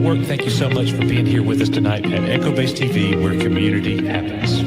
Network, thank you so much for being here with us tonight at Echo Base TV, where community happens.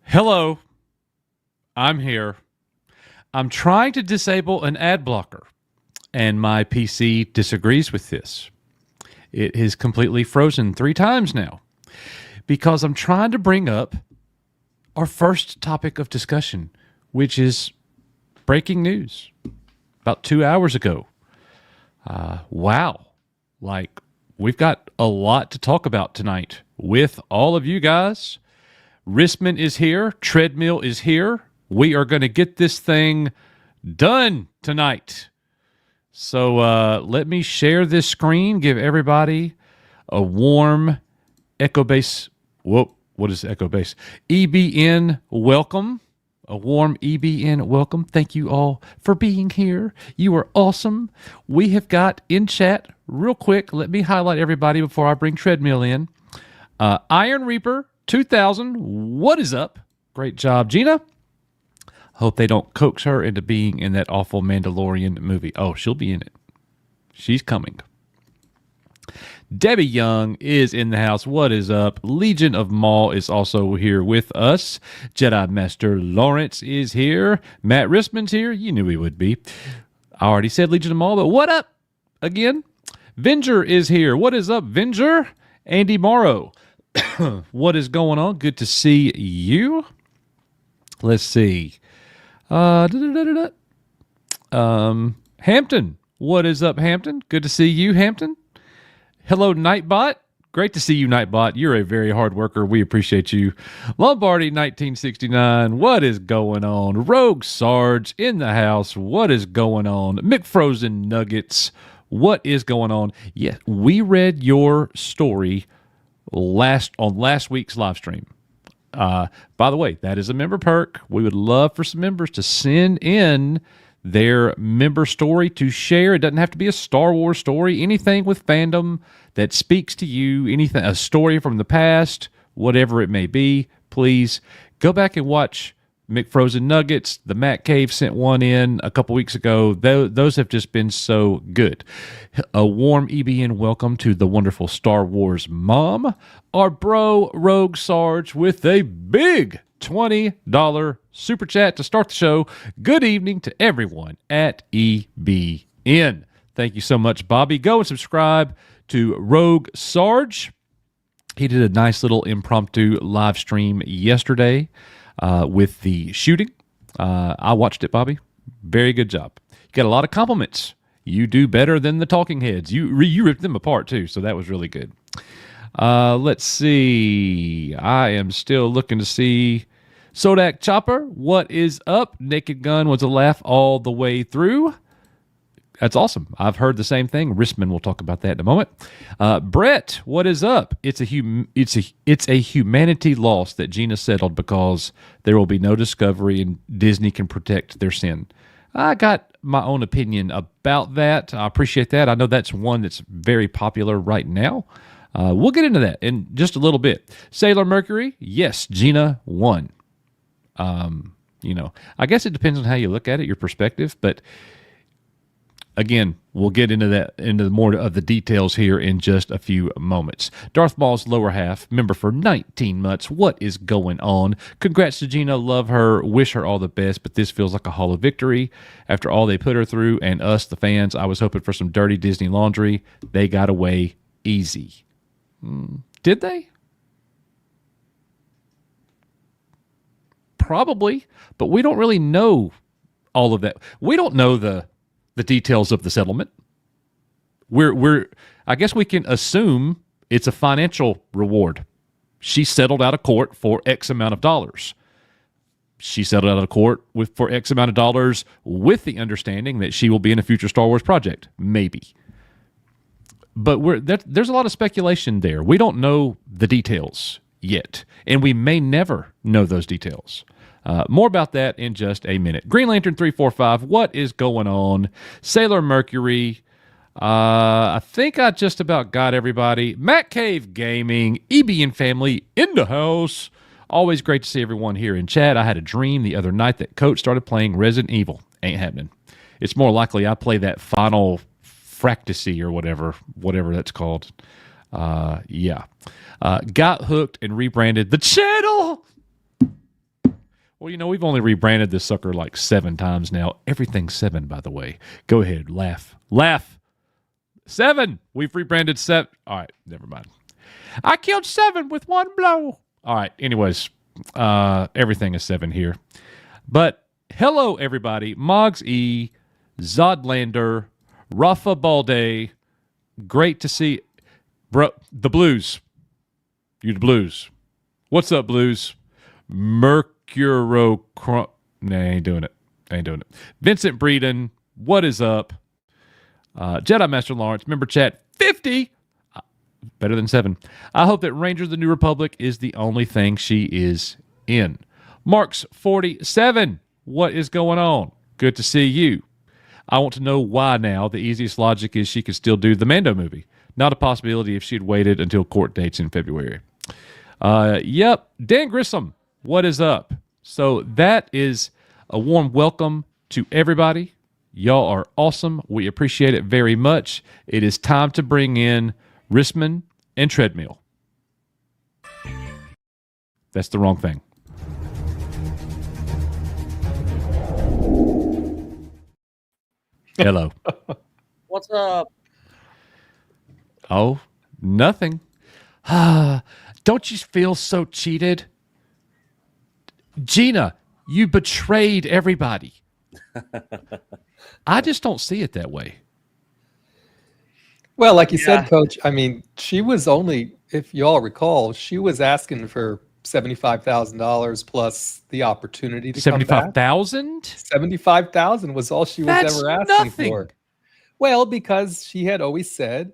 Hello, I'm here. I'm trying to disable an ad blocker, and my PC disagrees with this. It is completely frozen 3 times now because I'm trying to bring up our first topic of discussion, which is breaking news about 2 hours ago. Wow. Like, we've got a lot to talk about tonight with all of you guys. Rissman is here. Treadmill is here. We are going to get this thing done tonight. So let me share this screen, give everybody a warm Echo Base. Whoa, what is Echo Base? EBN welcome. A warm EBN welcome. Thank you all for being here. You are awesome. We have got in chat, real quick, let me highlight everybody before I bring Treadmill in. Iron Reaper 2000, what is up? Great job, Gina. Hope they don't coax her into being in that awful Mandalorian movie. Oh, she'll be in it. She's coming. Debbie Young is in the house. What is up? Legion of Maul is also here with us. Jedi Master Lawrence is here. Matt Rissman's here. You knew he would be. I already said Legion of Maul, but what up? Again. Venger is here. What is up, Venger? Andy Morrow. What is going on? Good to see you. Let's see. Hampton. What is up, Hampton? Good to see you, Hampton. Hello, Nightbot. Great to see you, Nightbot. You're a very hard worker. We appreciate you. Lombardi 1969. What is going on? Rogue Sarge in the house. What is going on? McFrozen Nuggets. What is going on? Yeah, we read your story last week's live stream. By the way, that is a member perk. We would love for some members to send in their member story to share. It doesn't have to be a Star Wars story. Anything with fandom that speaks to you, anything, a story from the past, whatever it may be, please go back and watch McFrozen Nuggets. The Matt Cave sent one in a couple weeks ago. Those have just been so good. A warm EBN welcome to the wonderful Star Wars mom. Our bro, Rogue Sarge, with a big $20 super chat to start the show. Good evening to everyone at EBN. Thank you so much, Bobby. Go and subscribe to Rogue Sarge. He did a nice little impromptu live stream yesterday with the shooting. I watched it, Bobby. Very good job. You got a lot of compliments. You do better than the talking heads. You ripped them apart, too, so that was really good. Let's see. I am still looking to see Sodak Chopper. What is up? Naked Gun was a laugh all the way through. That's awesome. I've heard the same thing. Rissman will talk about that in a moment. Brett, what is up? It's a humanity loss that Gina settled because there will be no discovery and Disney can protect their sin. I got my own opinion about that. I appreciate that. I know that's one that's very popular right now. We'll get into that in just a little bit. Sailor Mercury, yes, Gina won. I guess it depends on how you look at it, your perspective, but again, we'll get into more of the details here in just a few moments. Darth Maul's lower half, member for 19 months. What is going on? Congrats to Gina. Love her. Wish her all the best, but this feels like a hollow victory. After all they put her through and us, the fans, I was hoping for some dirty Disney laundry. They got away easy. Did they? Probably, but we don't really know all of that. We don't know the the details of the settlement. I guess we can assume it's a financial reward. She settled out of court for X amount of dollars. She settled out of court for X amount of dollars with the understanding that she will be in a future Star Wars project. Maybe. But there's a lot of speculation there. We don't know the details yet, and we may never know those details. More about that in just a minute. Green Lantern 345, what is going on? Sailor Mercury, I think I just about got everybody. Matt Cave Gaming, EBN family in the house. Always great to see everyone here in chat. I had a dream the other night that Coach started playing Resident Evil. Ain't happening. It's more likely I play that Final Fractasy or whatever that's called. Yeah. Got hooked and rebranded the channel. Well, we've only rebranded this sucker like 7 times now. Everything's 7, by the way. Go ahead, laugh. 7. We've rebranded 7. All right, never mind. I killed 7 with one blow. All right, anyways, everything is 7 here. But hello, everybody. Moggs E, Zodlander, Rafa Balde. Great to see. Bro, the Blues. You the Blues. What's up, Blues? Nah, I ain't doing it. Vincent Breeden, what is up? Jedi Master Lawrence, member chat 50. Better than 7. I hope that Rangers of the New Republic is the only thing she is in. Marks 47. What is going on? Good to see you. I want to know why now. The easiest logic is she could still do the Mando movie. Not a possibility if she'd waited until court dates in February. Yep. Dan Grissom, what is up? So that is a warm welcome to everybody. Y'all are awesome. We appreciate it very much. It is time to bring in Rissman and Treadmill. That's the wrong thing. Hello. What's up? Oh, nothing. Don't you feel so cheated? Gina, you betrayed everybody. I just don't see it that way. Well, like you said, Coach, I mean, she was only, if you all recall, she was asking for $75,000 plus the opportunity to come back. $75,000? $75,000 was all she was ever asking for. Well, because she had always said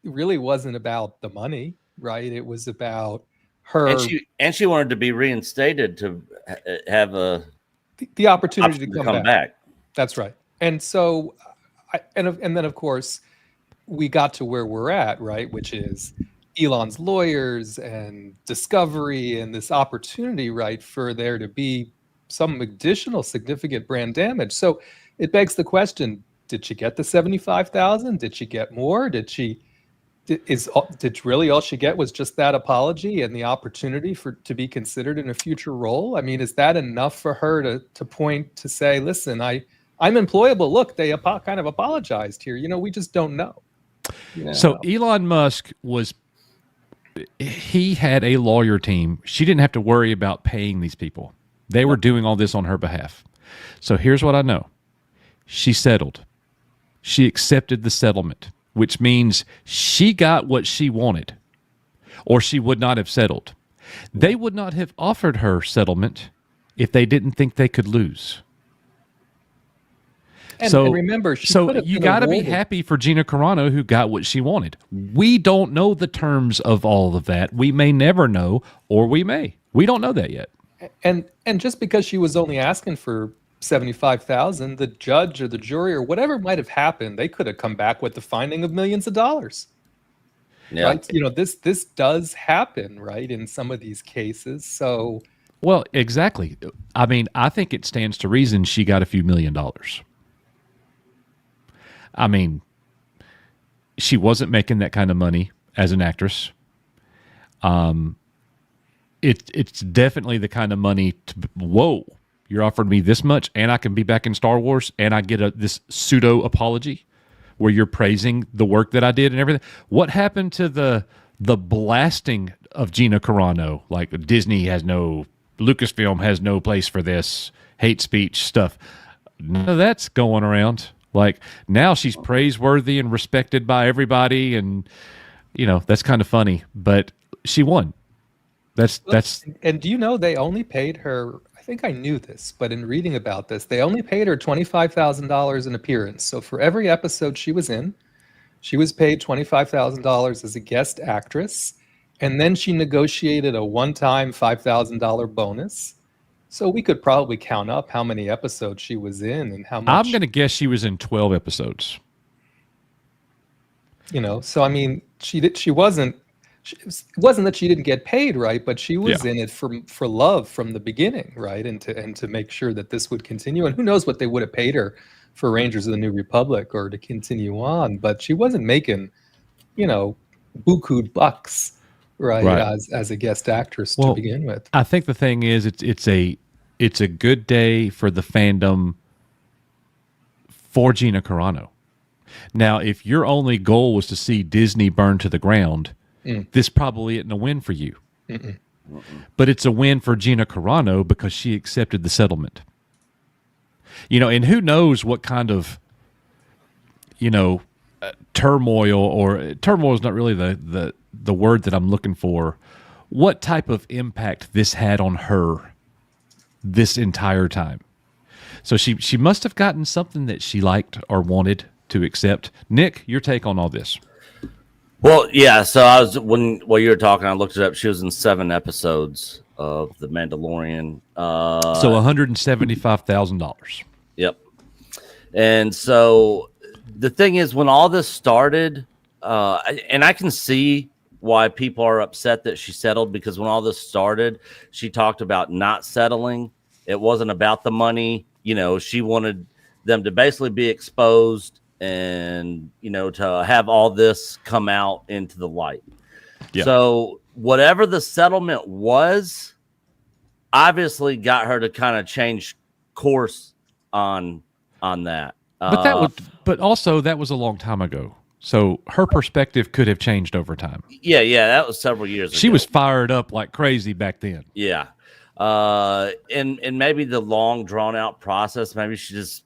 it really wasn't about the money, right? It was about her. And she wanted to be reinstated to have the opportunity to come back. That's right. And so, and then of course, we got to where we're at, right? Which is Elon's lawyers and Discovery and this opportunity, right, for there to be some additional significant brand damage. So it begs the question: did she get the $75,000? Did she get more? Did really all she get was just that apology and the opportunity to be considered in a future role? I mean, is that enough for her to point to say, listen, I'm employable. Look, they kind of apologized here. We just don't know. So Elon Musk he had a lawyer team. She didn't have to worry about paying these people. They were doing all this on her behalf. So here's what I know. She settled. She accepted the settlement, which means she got what she wanted, or she would not have settled. They would not have offered her settlement if they didn't think they could lose. And remember, you got to be happy for Gina Carano, who got what she wanted. We don't know the terms of all of that. We may never know, or we may. We don't know that yet. And just because she was only asking for $75,000, the judge or the jury or whatever might have happened, they could have come back with the finding of millions of dollars. Yeah. Right? This does happen, right, in some of these cases. So, well, exactly. I mean, I think it stands to reason she got a few $1 million. I mean, she wasn't making that kind of money as an actress. It's definitely the kind of money whoa, you're offering me this much and I can be back in Star Wars and I get this pseudo apology where you're praising the work that I did and everything. What happened to the blasting of Gina Carano? Like Lucasfilm has no place for this hate speech stuff. None of that's going around. Like now she's praiseworthy and respected by everybody, and that's kind of funny. But she won. That's And do you know they only paid her? I think I knew this, but in reading about this, they only paid her $25,000 an appearance. So for every episode she was in, she was paid $25,000 as a guest actress, and then she negotiated a one-time $5,000 bonus. So we could probably count up how many episodes she was in and how much. I'm going to guess she was in 12 episodes. So I mean, it wasn't that she didn't get paid, right? But she was in it for love from the beginning, right? And to make sure that this would continue. And who knows what they would have paid her for Rangers of the New Republic or to continue on. But she wasn't making, buku bucks, right? As a guest actress to begin with. I think the thing is it's a good day for the fandom for Gina Carano. Now, if your only goal was to see Disney burn to the ground, this probably isn't a win for you. But it's a win for Gina Carano because she accepted the settlement. And who knows what kind of, turmoil, or turmoil is not really the word that I'm looking for. What type of impact this had on her this entire time. So she must have gotten something that she liked or wanted to accept. Nick, your take on all this? Well, yeah. So while you were talking, I looked it up. She was in 7 episodes of The Mandalorian. So $175,000. Yep. And so the thing is, when all this started, and I can see why people are upset that she settled, because when all this started, she talked about not settling. It wasn't about the money. She wanted them to basically be exposed and, to have all this come out into the light. Yeah. So whatever the settlement was, obviously got her to kind of change course on that. But also that was a long time ago. So her perspective could have changed over time. Yeah, that was several years ago. She was fired up like crazy back then. Yeah. And maybe the long drawn out process, maybe she just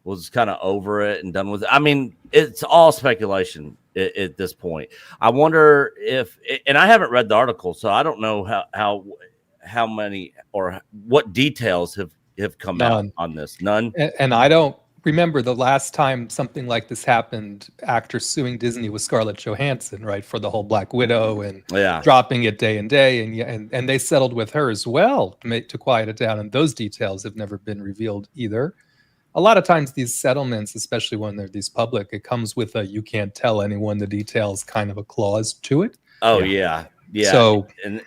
was kind of over it and done with it. I mean, it's all speculation at this point. I wonder if, and I haven't read the article, so I don't know how many or what details have come out on this. None. And I don't remember the last time something like this happened. Actors suing Disney was Scarlett Johansson, right, for the whole Black Widow and dropping it day and day, and they settled with her as well to quiet it down. And those details have never been revealed either. A lot of times these settlements, especially when they're these public, it comes with a "you can't tell anyone the details" kind of a clause to it. Oh yeah. So and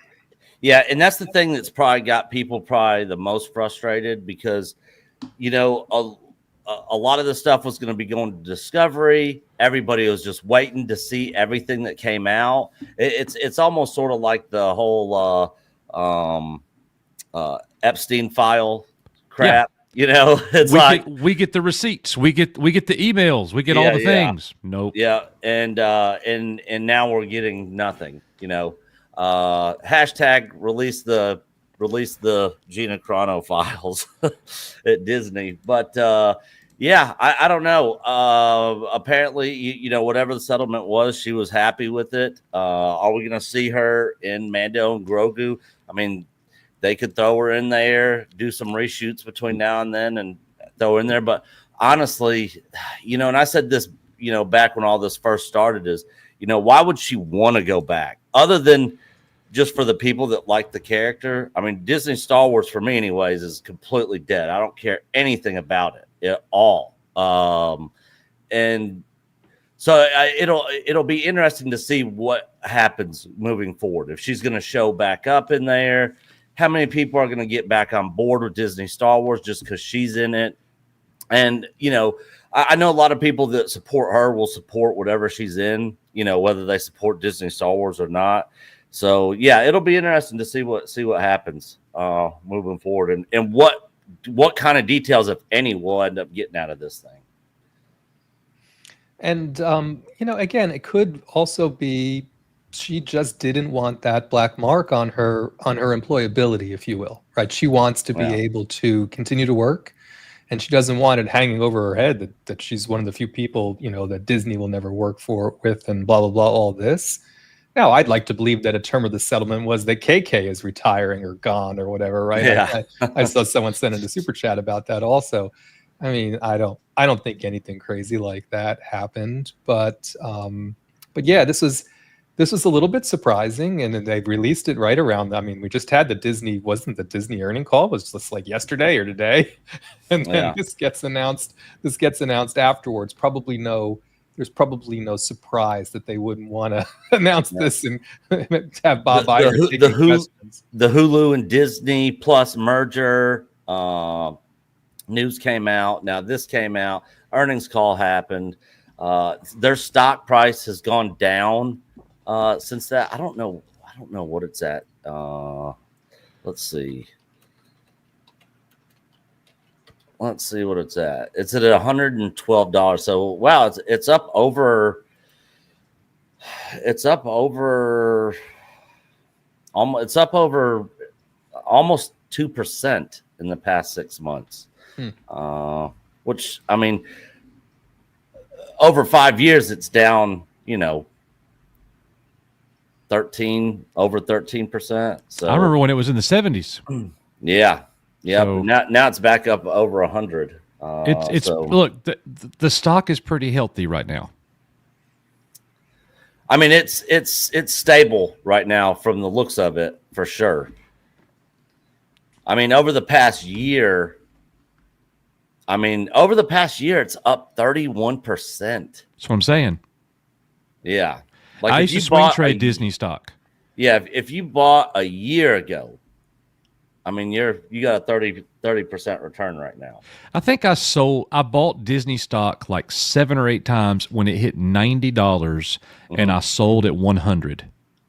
that's the thing that's probably got people the most frustrated, because a lot of the stuff was going to be going to Discovery. Everybody was just waiting to see everything that came out. It's almost sort of like the whole Epstein file crap. Yeah. We get the receipts, we get the emails, we get all the things. Nope. Yeah, and now we're getting nothing. Hashtag release the Gina Carano files at Disney. But I don't know. Apparently, whatever the settlement was, she was happy with it. Are we going to see her in Mando and Grogu? I mean, they could throw her in there, do some reshoots between now and then, and throw her in there. But honestly, and I said this, back when all this first started, is, why would she want to go back other than just for the people that like the character? I mean, Disney Star Wars, for me anyways, is completely dead. I don't care anything about it at all. And so it'll be interesting to see what happens moving forward. If she's going to show back up in there, how many people are going to get back on board with Disney Star Wars just because she's in it? And, I know a lot of people that support her will support whatever she's in, whether they support Disney Star Wars or not. So it'll be interesting to see what happens moving forward, and what kind of details, if any, we'll end up getting out of this thing. And again, it could also be she just didn't want that black mark on her employability, if you will, right? She wants to be able to continue to work and she doesn't want it hanging over her head that she's one of the few people, that Disney will never work with, and blah blah blah, all this. Now, I'd like to believe that a term of the settlement was that KK is retiring or gone or whatever, right? Yeah. I saw someone send in a super chat about that also. I mean, I don't think anything crazy like that happened, but yeah, this was a little bit surprising, and they released it right around. I mean, we just had the Disney earning call was just like yesterday or today, and then this gets announced. This gets announced afterwards. There's probably no surprise that they wouldn't want to announce this and have Bob Iger taking questions. The Hulu and Disney Plus merger news came out. Now this came out. Earnings call happened. Their stock price has gone down since that. I don't know what it's at. Let's see. Let's see what it's at. It's at $112. So wow, it's up over. It's up over almost 2% in the past 6 months. Which, I mean, over 5 years, it's down. Over 13%. So I remember when it was in the 70s. Yeah. Yeah, so, now it's back up over 100. Look, the stock is pretty healthy right now. I mean, it's stable right now from the looks of it, for sure. I mean, over the past year, it's up 31%. That's what I'm saying. Yeah, like I used to swing trade Disney stock. Yeah, if you bought a year ago, I mean, you got a 30% return right now. I think I bought Disney stock like 7 or 8 times when it hit $90, and I sold at 100.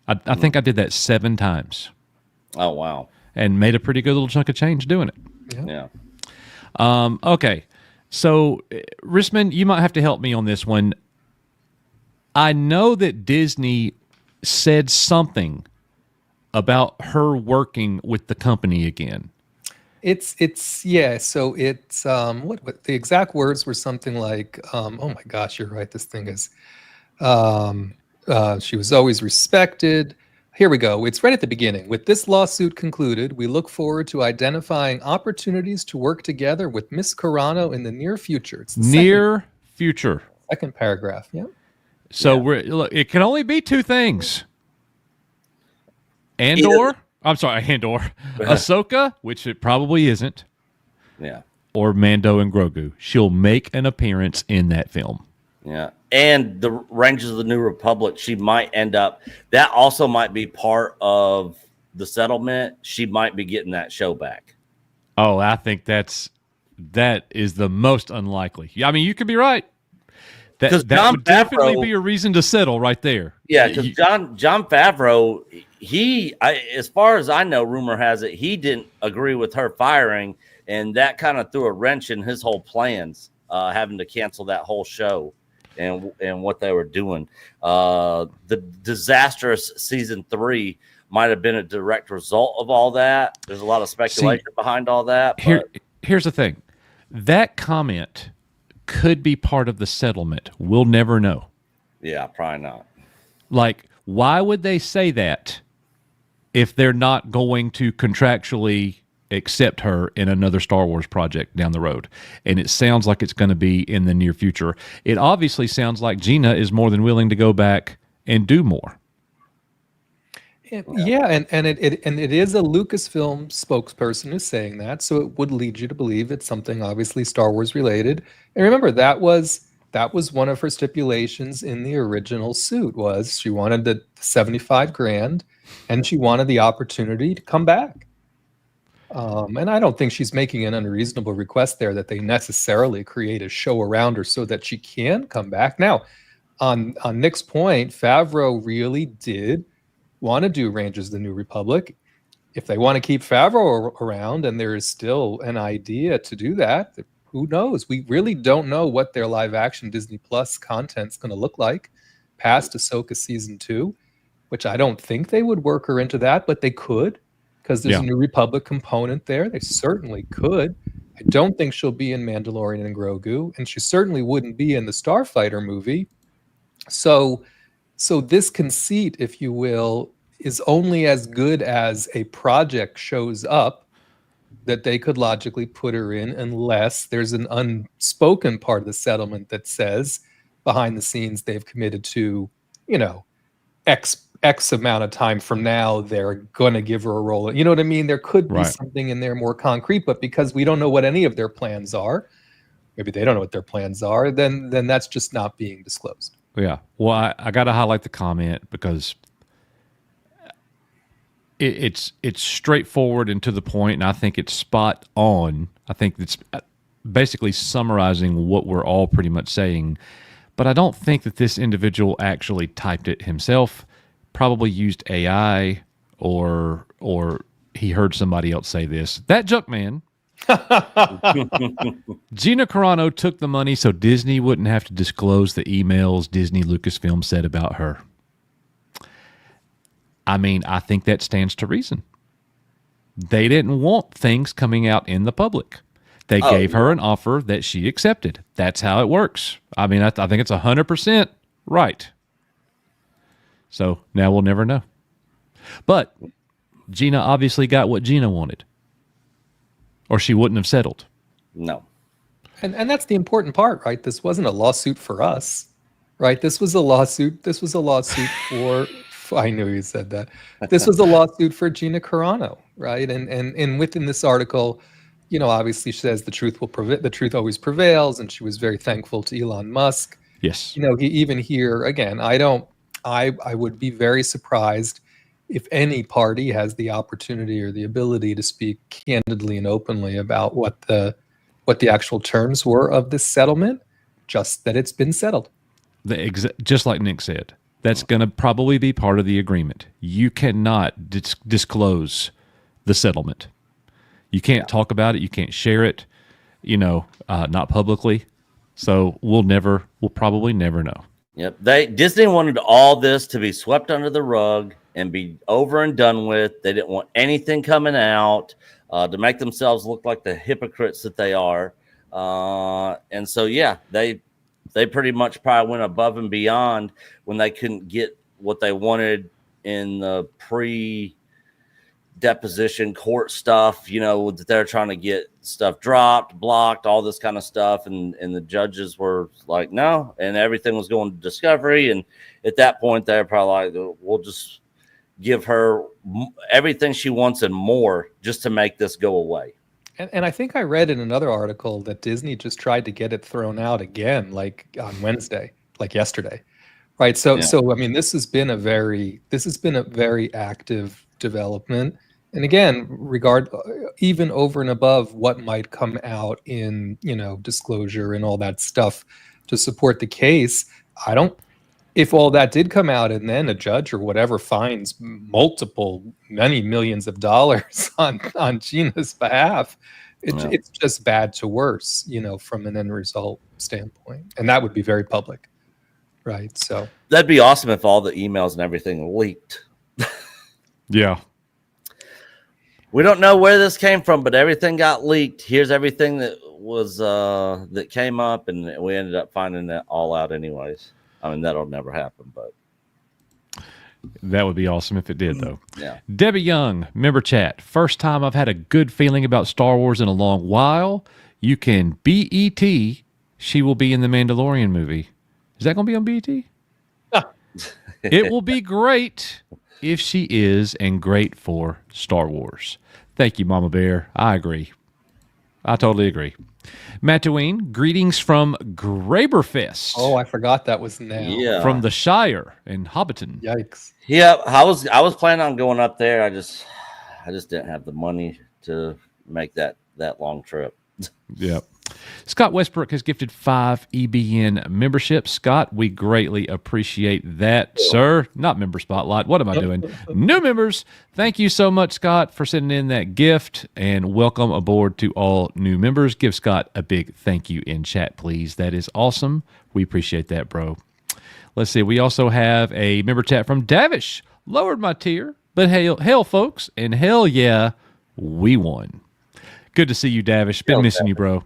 I think I did that 7 times. Oh wow! And made a pretty good little chunk of change doing it. Yeah. Okay, so Risman, you might have to help me on this one. I know that Disney said something about her working with the company again. It's yeah. So it's what the exact words were something like, oh my gosh, you're right. This thing is, she was always respected. Here we go. It's right at the beginning. With this lawsuit concluded, we look forward to identifying opportunities to work together with Miss Carano in the near future. It's the future. Second paragraph. Yeah. So look, it can only be 2 things. Andor, Ahsoka, which it probably isn't. Yeah. Or Mando and Grogu. She'll make an appearance in that film. Yeah. And the Rangers of the New Republic, she might end up, that also might be part of the settlement. She might be getting that show back. Oh, I think that is the most unlikely. Yeah, I mean, you could be right. That would definitely be a reason to settle right there. Yeah, because Jon Favreau, as far as I know, rumor has it, he didn't agree with her firing, and that kind of threw a wrench in his whole plans, having to cancel that whole show and what they were doing. The disastrous season 3 might have been a direct result of all that. There's a lot of speculation behind all that. Here's the thing. That comment could be part of the settlement. We'll never know. Yeah, probably not. Like, why would they say that if they're not going to contractually accept her in another Star Wars project down the road? And it sounds like it's going to be in the near future. It obviously sounds like Gina is more than willing to go back and do more. Yeah, and it is a Lucasfilm spokesperson who's saying that, so it would lead you to believe it's something obviously Star Wars related. And remember, that was one of her stipulations in the original suit, was she wanted the $75,000 and she wanted the opportunity to come back. And I don't think she's making an unreasonable request there that they necessarily create a show around her so that she can come back. Now, on Nick's point, Favreau really did want to do Rangers of the New Republic. If they want to keep Favreau around and there is still an idea to do that, who knows? We really don't know what their live action Disney Plus content's going to look like past Ahsoka season 2, which I don't think they would work her into that, but they could, because there's a New Republic component there. They certainly could. I don't think she'll be in Mandalorian and Grogu, and she certainly wouldn't be in the Starfighter movie. So this conceit, if you will, is only as good as a project shows up that they could logically put her in, unless there's an unspoken part of the settlement that says behind the scenes they've committed to, X amount of time from now, they're going to give her a role. You know what I mean? There could be something in there more concrete, but because we don't know what any of their plans are, maybe they don't know what their plans are, then that's just not being disclosed. Yeah. Well, I got to highlight the comment because it's straightforward and to the point, and I think it's spot on. I think it's basically summarizing what we're all pretty much saying. But I don't think that this individual actually typed it himself. Probably used AI or he heard somebody else say this. That Junkman. Gina Carano took the money so Disney wouldn't have to disclose the emails Disney Lucasfilm said about her. I mean, I think that stands to reason. They didn't want things coming out in the public. They gave her an offer that she accepted. That's how it works. I mean, I think it's 100% right. So now we'll never know. But Gina obviously got what Gina wanted, or she wouldn't have settled. No. And that's the important part, right? This wasn't a lawsuit for us, right? This was a lawsuit for I knew you said that. This was a lawsuit for Gina Carano, right? And within this article, obviously she says the truth always prevails, and she was very thankful to Elon Musk. Yes. He even here again, I would be very surprised if any party has the opportunity or the ability to speak candidly and openly about what the actual terms were of this settlement, just that it's been settled. Just like Nick said, that's going to probably be part of the agreement. You cannot disclose the settlement. You can't talk about it. You can't share it, not publicly. So we'll probably never know. Yep. Disney wanted all this to be swept under the rug and be over and done with. They didn't want anything coming out to make themselves look like the hypocrites that they are. And so, they pretty much probably went above and beyond when they couldn't get what they wanted in the pre-deposition court stuff, that they're trying to get stuff dropped, blocked, all this kind of stuff. And the judges were like, no, and everything was going to discovery. And at that point, they're probably like, we'll just give her everything she wants and more just to make this go away. And I think I read in another article that Disney just tried to get it thrown out again, like on Wednesday, like yesterday, right? So I mean, this has been a very active development. And again, even over and above what might come out in disclosure and all that stuff to support the case, if all that did come out and then a judge or whatever finds many millions of dollars on Gina's behalf, it's just bad to worse, from an end result standpoint. And that would be very public, right? So that'd be awesome if all the emails and everything leaked. Yeah. We don't know where this came from, but everything got leaked. Here's everything that was that came up, and we ended up finding that all out anyways. I mean, that'll never happen, but that would be awesome if it did, though. Yeah. Debbie Young, member chat. First time I've had a good feeling about Star Wars in a long while. You can BET. She will be in the Mandalorian movie. Is that going to be on BET? It will be great if she is, and great for Star Wars. Thank you, Mama Bear. I agree. I totally agree. Mattuine, greetings from Graberfest. Oh, I forgot that was now. Yeah. From the Shire in Hobbiton. Yikes. Yeah, I was planning on going up there. I just didn't have the money to make that long trip. Yep. Scott Westbrook has gifted 5 EBN memberships. Scott, we greatly appreciate that, sir. Not member spotlight. What am I doing? New members. Thank you so much, Scott, for sending in that gift, and welcome aboard to all new members. Give Scott a big thank you in chat, please. That is awesome. We appreciate that, bro. Let's see. We also have a member chat from Davish. Lowered my tier, but hell, folks, and hell yeah, we won. Good to see you, Davish. Been missing you, bro.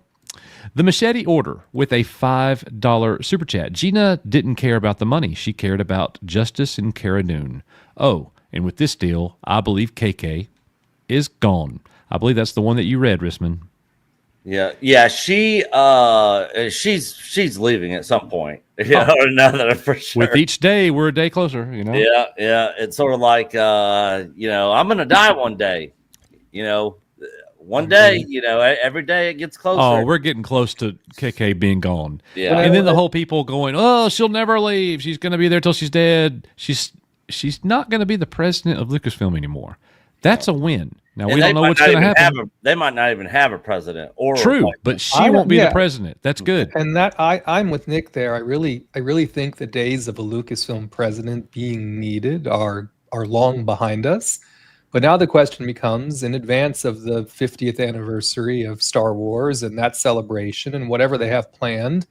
The Machete Order with a $5 super chat. Gina didn't care about the money. She cared about justice in Cara Dune. Oh, and with this deal, I believe KK is gone. I believe that's the one that you read, Risman. Yeah. She's leaving at some point. Now that I'm for sure. With each day, we're a day closer. Yeah. It's sort of like I'm gonna die one day. One day. Every day it gets closer. Oh, we're getting close to KK being gone. Yeah, and then the whole people going, "Oh, she'll never leave. She's gonna be there till she's dead. She's not gonna be the president of Lucasfilm anymore." That's a win. Now, we don't know what's going to happen. They might not even have a president. True, but she won't be the president. That's good. And that I'm with Nick there. I really think the days of a Lucasfilm president being needed are long behind us. But now the question becomes, in advance of the 50th anniversary of Star Wars and that celebration and whatever they have planned,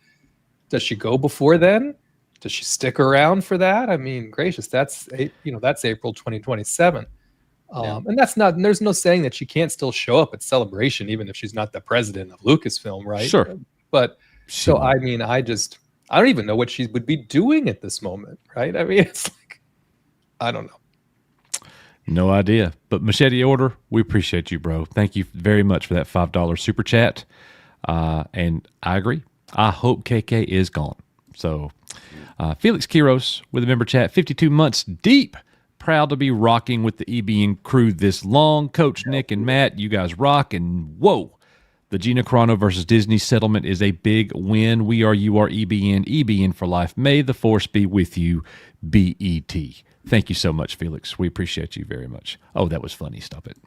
does she go before then? Does she stick around for that? I mean, gracious, that's April 2027. And there's no saying that she can't still show up at Celebration, even if she's not the president of Lucasfilm, right? Sure. But so, I mean, I don't even know what she would be doing at this moment, right? I mean, it's like, I don't know. No idea. But Machete Order, we appreciate you, bro. Thank you very much for that $5 super chat. And I agree. I hope KK is gone. So, Felix Quiros with a member chat, 52 months deep. Proud to be rocking with the EBN crew this long. Coach Nick and Matt, you guys rock. And whoa, the Gina Carano versus Disney settlement is a big win. We are, you are EBN, EBN for life. May the force be with you, BET. Thank you so much, Felix. We appreciate you very much. Oh, that was funny. Stop it.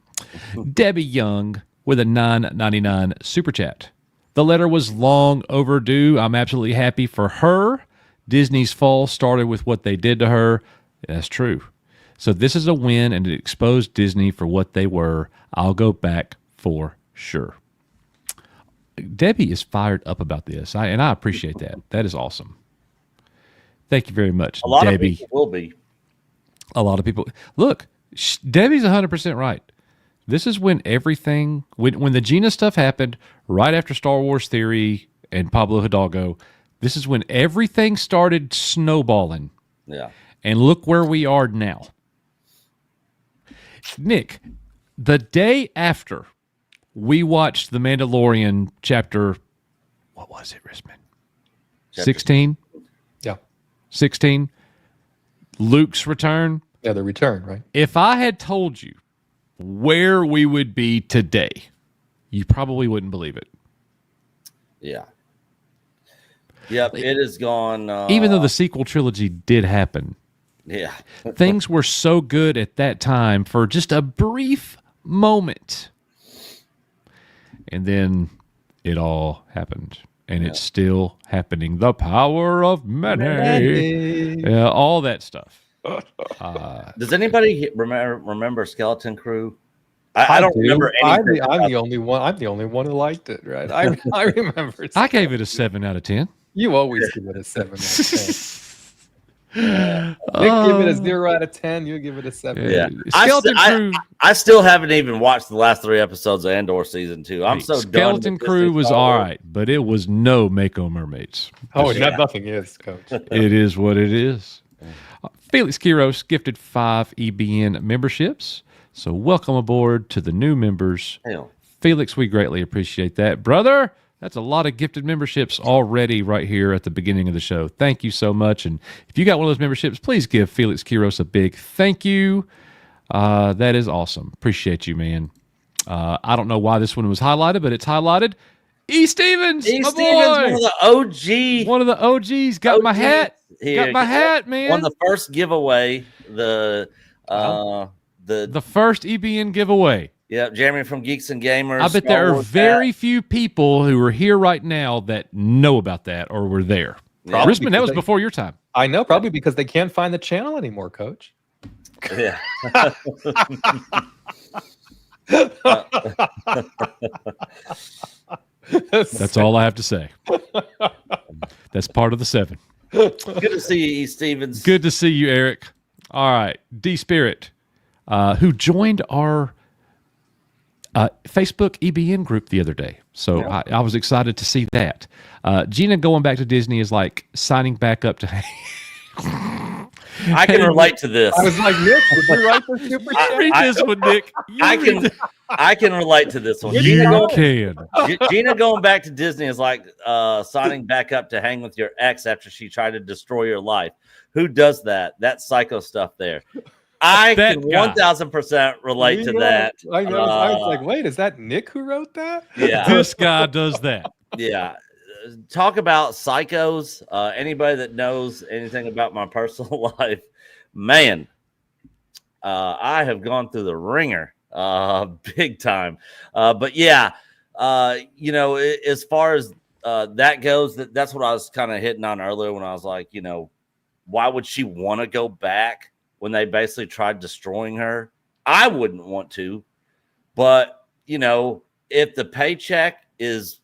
Debbie Young with a $9.99 super chat. The letter was long overdue. I'm absolutely happy for her. Disney's fall started with what they did to her. That's true. So this is a win, and it exposed Disney for what they were. I'll go back for sure. Debbie is fired up about this, and I appreciate that. That is awesome. Thank you very much, Debbie. A lot of people will be. A lot of people. Look, Debbie's 100% right. This is when everything, when the Gina stuff happened, right after Star Wars Theory and Pablo Hidalgo, this is when everything started snowballing. Yeah. And look where we are now. Nick, the day after we watched The Mandalorian chapter, what was it, Risman? 16? Yeah. 16? Luke's return? Yeah, the return, right? If I had told you where we would be today, you probably wouldn't believe it. Yeah. Yep, it has gone. Even though the sequel trilogy did happen. Yeah. Things were so good at that time for just a brief moment. And then it all happened. And it's still happening. The power of many. Yeah, all that stuff. Does anybody remember Skeleton Crew? I don't remember anything. I'm the only one. I'm the only one who liked it, right? I remember. I gave it a 7 out of 10. You always give it a 7 out of 10. Nick give it a 0 out of 10. You give it a 7. Yeah, Skeleton Crew. I still haven't even watched the last 3 episodes of Andor season 2. I'm so Skeleton Crew was all right, but it was no Mako Mermaids. Oh, nothing is, Coach. It is what it is. Felix Quiros gifted 5 EBN memberships. So welcome aboard to the new members. Hell. Felix, we greatly appreciate that. Brother, that's a lot of gifted memberships already right here at the beginning of the show. Thank you so much. And if you got one of those memberships, please give Felix Quiros a big thank you. That is awesome. Appreciate you, man. I don't know why this one was highlighted, but it's highlighted. E. Stevens, E. my Stevens, boy. one of the OG. One of the OGs. Got my hat. Got my hat, man. Won the first giveaway. The first EBN giveaway. Yeah, Jeremy from Geeks and Gamers. I bet there are very few people who are here right now that know about that or were there. Yeah. Risman, that was before your time. I know, probably because they can't find the channel anymore, Coach. Yeah. That's all I have to say. That's part of the 7. Good to see you, E. Stevens. Good to see you, Eric. All right. D Spirit, who joined our Facebook EBN group the other day. So I was excited to see that. Gina going back to Disney is like signing back up to. I can relate to this. I was like, Nick, did you write the super chat? Read this one, Nick. I can relate to this one. You can. Gina going back to Disney is like signing back up to hang with your ex after she tried to destroy your life. Who does that? That psycho stuff there. I can 1000% relate to that. I know. I was like, wait, is that Nick who wrote that? Yeah. This guy does that. Yeah. Talk about psychos. Anybody that knows anything about my personal life, man, I have gone through the ringer big time. But yeah, as far as that goes, that's what I was kind of hitting on earlier when I was like, why would she want to go back when they basically tried destroying her? I wouldn't want to, but if the paycheck is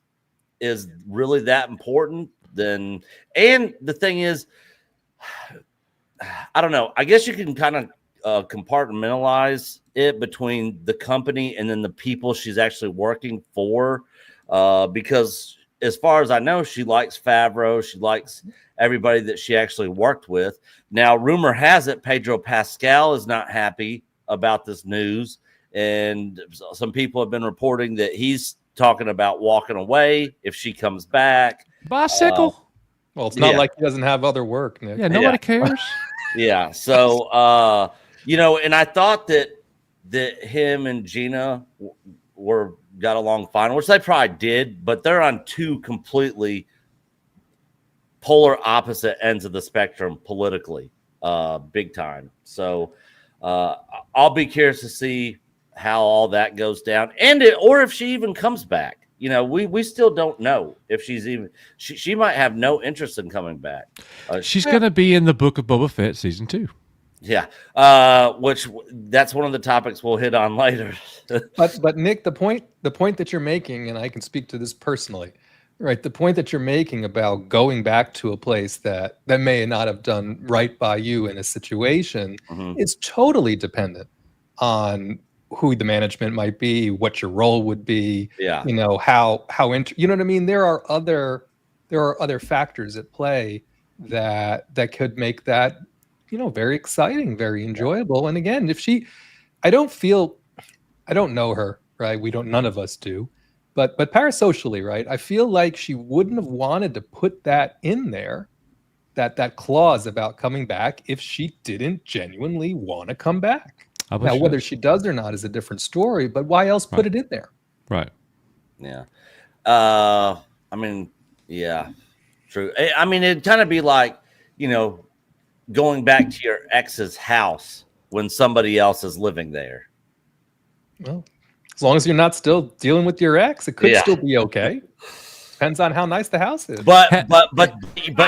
really that important, then, and the thing is, I don't know, I guess you can kind of compartmentalize it between the company and then the people she's actually working for, because as far as I know, she likes Favreau, she likes everybody that she actually worked with. Now, rumor has it Pedro Pascal is not happy about this news, and some people have been reporting that he's talking about walking away if she comes back. Bicycle. Well, it's not like he doesn't have other work, Nick. Yeah, nobody cares. Yeah. So, and I thought that him and Gina got along fine, which they probably did, but they're on two completely polar opposite ends of the spectrum politically, big time. So, I'll be curious to see how all that goes down, or if she even comes back. We still don't know if she might have no interest in coming back. She's going to be in the Book of Boba Fett season 2. Yeah, which that's one of the topics we'll hit on later. but Nick, the point that you're making, and I can speak to this personally, right? The point that you're making about going back to a place that may not have done right by you in a situation is totally dependent on who the management might be, what your role would be. Yeah. You know what I mean? There are other factors at play that could make that very exciting, very enjoyable. And again, I don't know her, right? None of us do, but parasocially, right? I feel like she wouldn't have wanted to put that in there, that clause about coming back, if she didn't genuinely want to come back. Now, whether she does or not is a different story, but why else put it in there? Right. Yeah. Yeah, true. I mean, it'd kind of be like, going back to your ex's house when somebody else is living there. Well, as long as you're not still dealing with your ex, it could still be okay. Depends on how nice the house is. But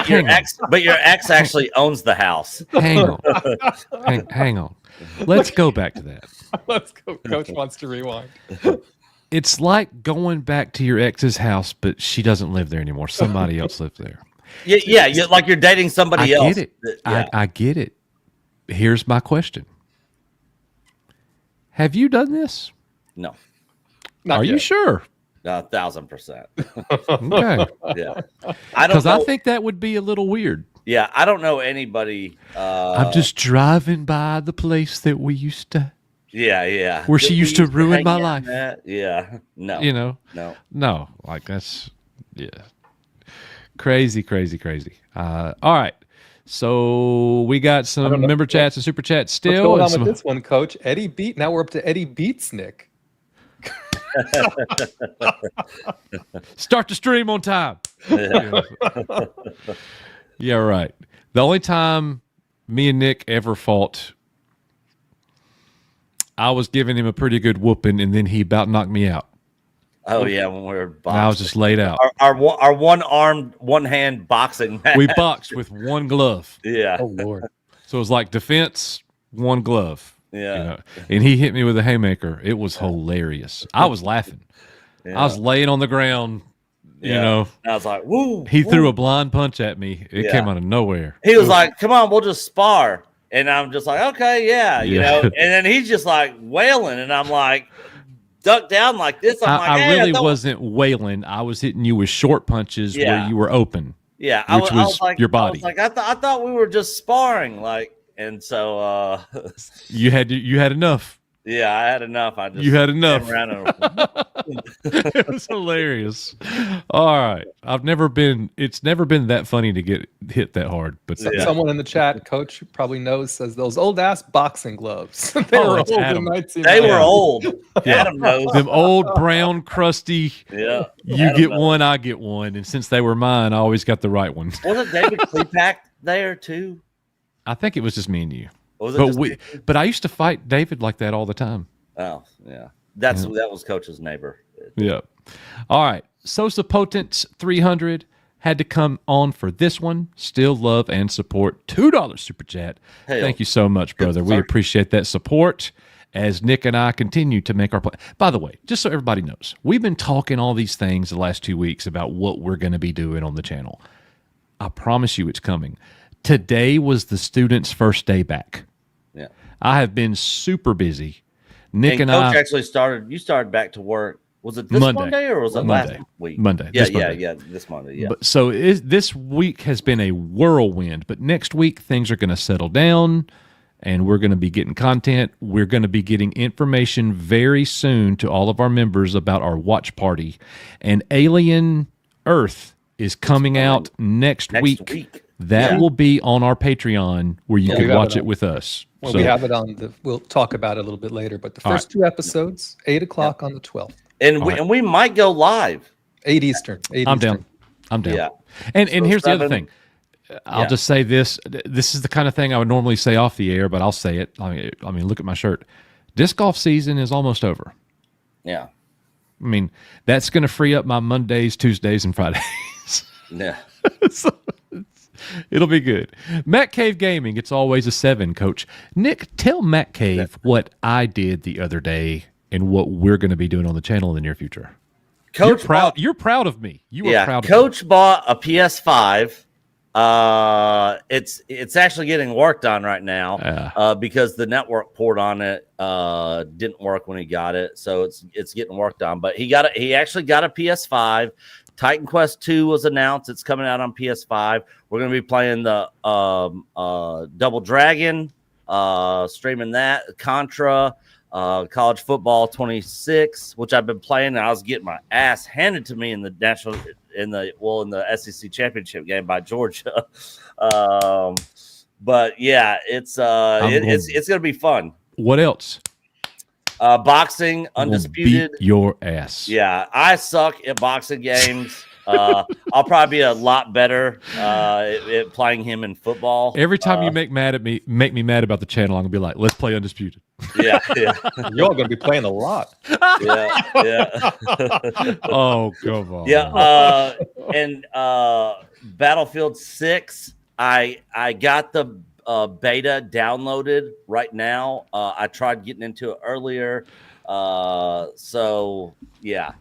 your ex actually owns the house. Hang on. Hang on. Let's go back to that. Let's go. Coach wants to rewind. It's like going back to your ex's house, but she doesn't live there anymore. Somebody else lives there. Yeah, like you're dating somebody else. I get it. I get it. Here's my question. Have you done this? No. Are you sure? 1,000%. Okay. Yeah. Because I think that would be a little weird. Yeah, I don't know anybody. I'm just driving by the place that we used to. Yeah. Where she used to ruin my life. Yeah. No. No. Like that's, crazy. All right. So we got some member chats and super chats still. What's going on with this one, Coach? Eddie Beat. Now we're up to Eddie Beats, Nick. Start the stream on time. Yeah, right. The only time me and Nick ever fought, I was giving him a pretty good whooping, and then he about knocked me out. Oh yeah, when we were boxing. I was just laid out. Our one hand boxing match. We boxed with one glove. Yeah. Oh Lord. So it was like defense, one glove. Yeah. And he hit me with a haymaker. It was hilarious. I was laughing. Yeah. I was laying on the ground. I was like, woo. He threw a blind punch at me. It came out of nowhere. He was like, come on, we'll just spar. And I'm just like, okay, yeah. And then he's just like wailing. And I'm like, ducked down like this. I'm like, I really wasn't wailing. I was hitting you with short punches where you were open. Yeah, which was like, your body. I thought we were just sparring, like, and so you had enough. Yeah, I had enough. You had enough. It was hilarious. All right, it's never been that funny to get hit that hard. But someone in the chat, Coach probably knows, says those old ass boxing gloves. They were old. They were old. Adam knows them old brown crusty. Yeah, you Adam get knows. One, I get one, and since they were mine, I always got the right one. Wasn't David Klepak there too? I think it was just me and you. But I used to fight David like that all the time. Oh, yeah. That was Coach's neighbor. Yeah. All right. Sosa Potence 300 had to come on for this one. Still love and support. $2 super chat. Thank you so much, brother. We appreciate that support as Nick and I continue to make our play. By the way, just so everybody knows, we've been talking all these things the last 2 weeks about what we're going to be doing on the channel. I promise you it's coming. Today was the students' first day back. Yeah. I have been super busy. Nick and Coach I actually started back to work. Was it this Monday or was it last week? Monday. Yeah, this Monday. Yeah. But, so this week has been a whirlwind, but next week things are going to settle down and we're going to be getting content. We're going to be getting information very soon to all of our members about our watch party. And Alien Earth is coming out next week. That will be on our Patreon where you can watch it with us. Well, we have it on we'll talk about it a little bit later, but the first 2 episodes, 8 o'clock on the 12th. And we might go live. 8 Eastern. I'm down. Yeah. And here's the other thing. I'll just say this. This is the kind of thing I would normally say off the air, but I'll say it. I mean, look at my shirt. Disc golf season is almost over. Yeah. I mean, that's going to free up my Mondays, Tuesdays, and Fridays. Yeah. So it'll be good. Matt Cave Gaming, it's always a 7, Coach. Nick, tell Matt Cave what I did the other day and what we're going to be doing on the channel in the near future. Coach, you're proud of me. You are proud of me. Coach bought a PS5. It's actually getting worked on right now because the network port on it didn't work when he got it, so it's getting worked on. But he actually got a PS5. Titan Quest 2 was announced. It's coming out on PS5. We're going to be playing the Double Dragon, streaming that, Contra, College Football 26, which I've been playing. And I was getting my ass handed to me in the SEC championship game by Georgia. But yeah, it's going to be fun. What else? Boxing, undisputed. Beat your ass. Yeah, I suck at boxing games. I'll probably be a lot better at playing him in football. Every time you make me mad about the channel, I'm gonna be like, let's play undisputed. Yeah. You're gonna be playing a lot. Yeah. Oh, come on. Yeah. And Battlefield 6, I got the beta downloaded right now. I tried getting into it earlier. So yeah.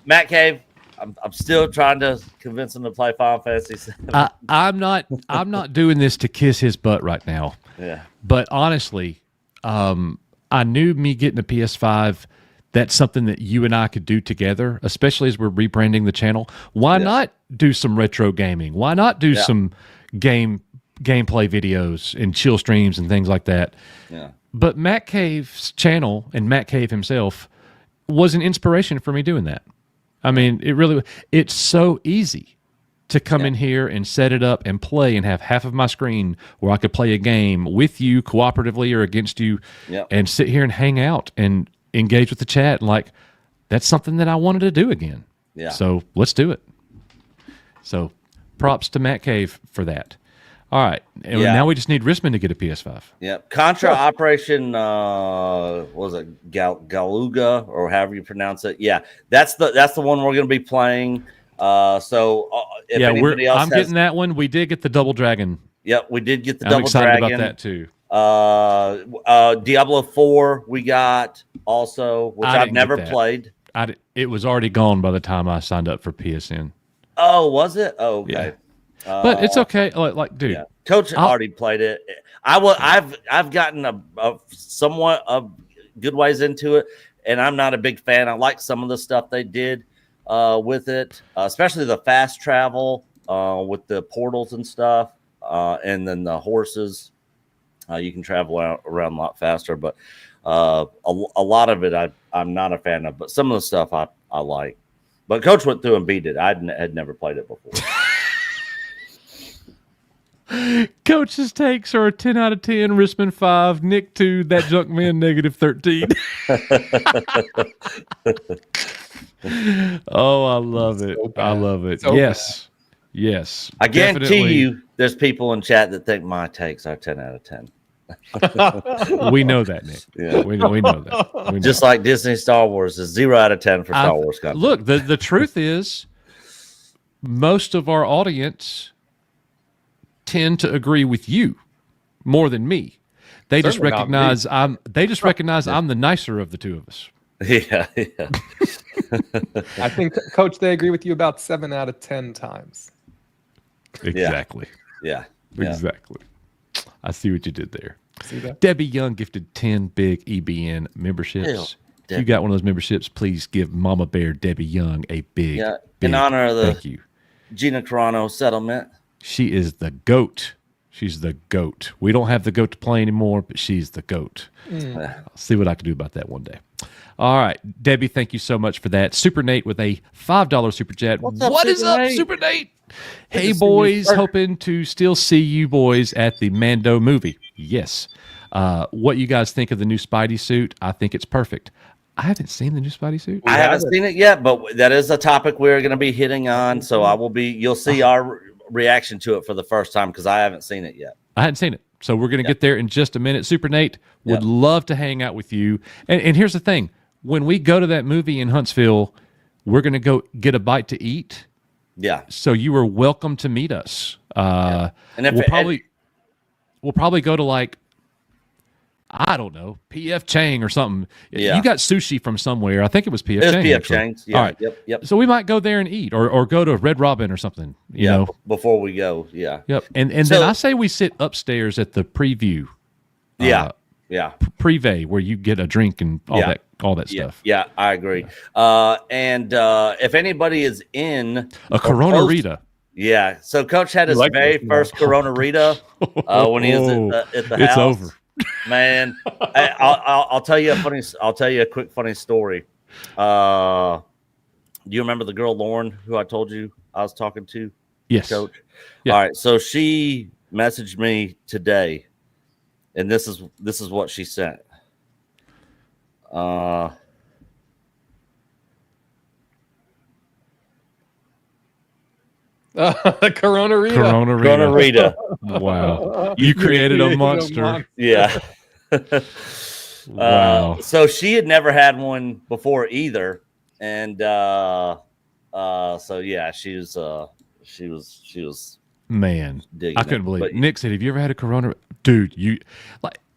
Matt Cave, I'm still trying to convince him to play Final Fantasy 7. I'm not doing this to kiss his butt right now. Yeah. But honestly, I knew me getting a PS5, that's something that you and I could do together, especially as we're rebranding the channel. Why not do some retro gaming? Why not do some gameplay videos and chill streams and things like that? Yeah. But Matt Cave's channel and Matt Cave himself was an inspiration for me doing that. I mean, it's so easy to come in here and set it up and play and have half of my screen where I could play a game with you cooperatively or against you and sit here and hang out and engage with the chat. And like, that's something that I wanted to do again. Yeah. So let's do it. So props to Matt Cave for that. All right. And now we just need Risman to get a PS5. Yeah. Contra Operation, what was it? Galuga, or however you pronounce it. Yeah. That's the one we're going to be playing. If anybody else getting that one. We did get the Double Dragon. Yep. We did get the I'm Double excited Dragon. about that too. Diablo 4 we got also, which I've never played. It was already gone by the time I signed up for PSN. Oh, was it? Oh, okay. Yeah. But it's okay. Like, dude, Coach already played it. I've gotten a somewhat of good ways into it, and I'm not a big fan. I like some of the stuff they did with it, especially the fast travel with the portals and stuff, and then the horses. You can travel around a lot faster, but a lot of it I'm not a fan of. But some of the stuff I like. But Coach went through and beat it. I had never played it before. Coach's takes are a 10 out of 10, Risman 5, Nick 2, that junk man negative 13. Oh, I love it. I love it. So yes. Bad. Yes. I guarantee you there's people in chat that think my takes are 10 out of 10. We know that, Nick. Yeah. We know that. Just like Disney Star Wars is 0 out of 10 for Star Wars content. Look, the truth is most of our audience tend to agree with you more than me. They just recognize I'm the nicer of the two of us. Yeah. I think, Coach, they agree with you about 7 out of 10 times. Exactly. Yeah. Exactly. I see what you did there. See that? Debbie Young gifted 10 big EBN memberships. If you got one of those memberships, please give Mama Bear Debbie Young a big in honor of the thank you. Gina Carano settlement. She is the GOAT. She's the GOAT. We don't have the GOAT to play anymore, but she's the GOAT. I'll see what I can do about that one day. All right, Debbie, thank you so much for that. Super Nate with a $5 super chat. What is up, Super Nate? Hey, boys, hoping to still see you boys at the Mando movie. Yes. What you guys think of the new Spidey suit? I think it's perfect. I haven't seen the new Spidey suit. I haven't seen it yet, but that is a topic we're going to be hitting on. So you'll see our reaction to it for the first time because I haven't seen it yet. I hadn't seen it. So we're going to get there in just a minute. Super Nate would love to hang out with you. And here's the thing. When we go to that movie in Huntsville, we're going to go get a bite to eat. Yeah. So you are welcome to meet us. And we'll probably go to like, I don't know, P.F. Chang or something. Yeah. You got sushi from somewhere. I think it was P.F. It was Chang. P.F. Chang's. Yeah. All right. Yep. So we might go there and eat or go to Red Robin or something. You know? Before we go. Yeah. Yep. And then I say we sit upstairs at the preview. Yeah. Privé, where you get a drink and all that stuff. Yeah, I agree. And if anybody is in a Corona Rita. Yeah. So Coach had his first Corona Rita when he was at the house. It's over. Man, I'll tell you a quick funny story. Do you remember the girl Lauren who I told you I was talking to? Yes, Coach. Yeah. All right, so she messaged me today, and this is what she sent. Corona Rita. Corona Rita. Wow. You created a monster. Yeah. Wow. So she had never had one before either. And so yeah, she was man. I couldn't believe it. Nick said, have you ever had a Corona? Dude, and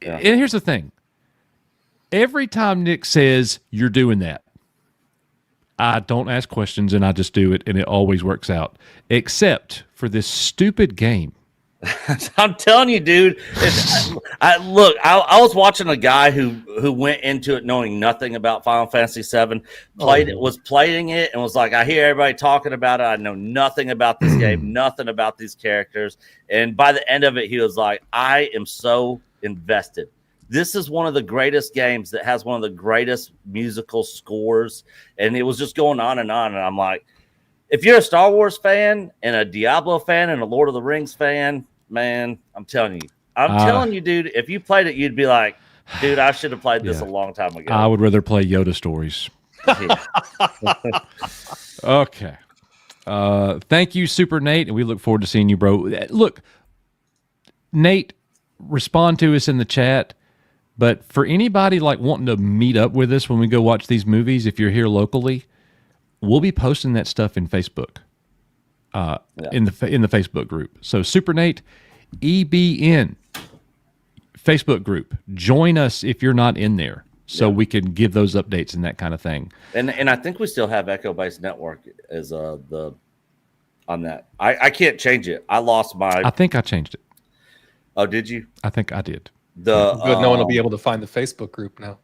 here's the thing. Every time Nick says you're doing that, I don't ask questions and I just do it, and it always works out, except for this stupid game. I'm telling you, dude. I was watching a guy who went into it knowing nothing about Final Fantasy VII, was playing it, and was like, I hear everybody talking about it. I know nothing about this game, nothing about these characters. And by the end of it, he was like, I am so invested. This is one of the greatest games that has one of the greatest musical scores. And it was just going on. And I'm like, if you're a Star Wars fan and a Diablo fan and a Lord of the Rings fan, man, I'm telling you, dude, if you played it, you'd be like, dude, I should have played this a long time ago. I would rather play Yoda stories. Okay. Thank you, Super Nate. And we look forward to seeing you, bro. Look, Nate, respond to us in the chat. But for anybody like wanting to meet up with us when we go watch these movies, if you're here locally, we'll be posting that stuff in Facebook, in the Facebook group. So Super Nate, EBN, Facebook group. Join us if you're not in there, so we can give those updates and that kind of thing. And I think we still have Echo Base Network as on that. I can't change it. I lost my. I think I changed it. Oh, did you? I think I did. Good. No one will be able to find the Facebook group now.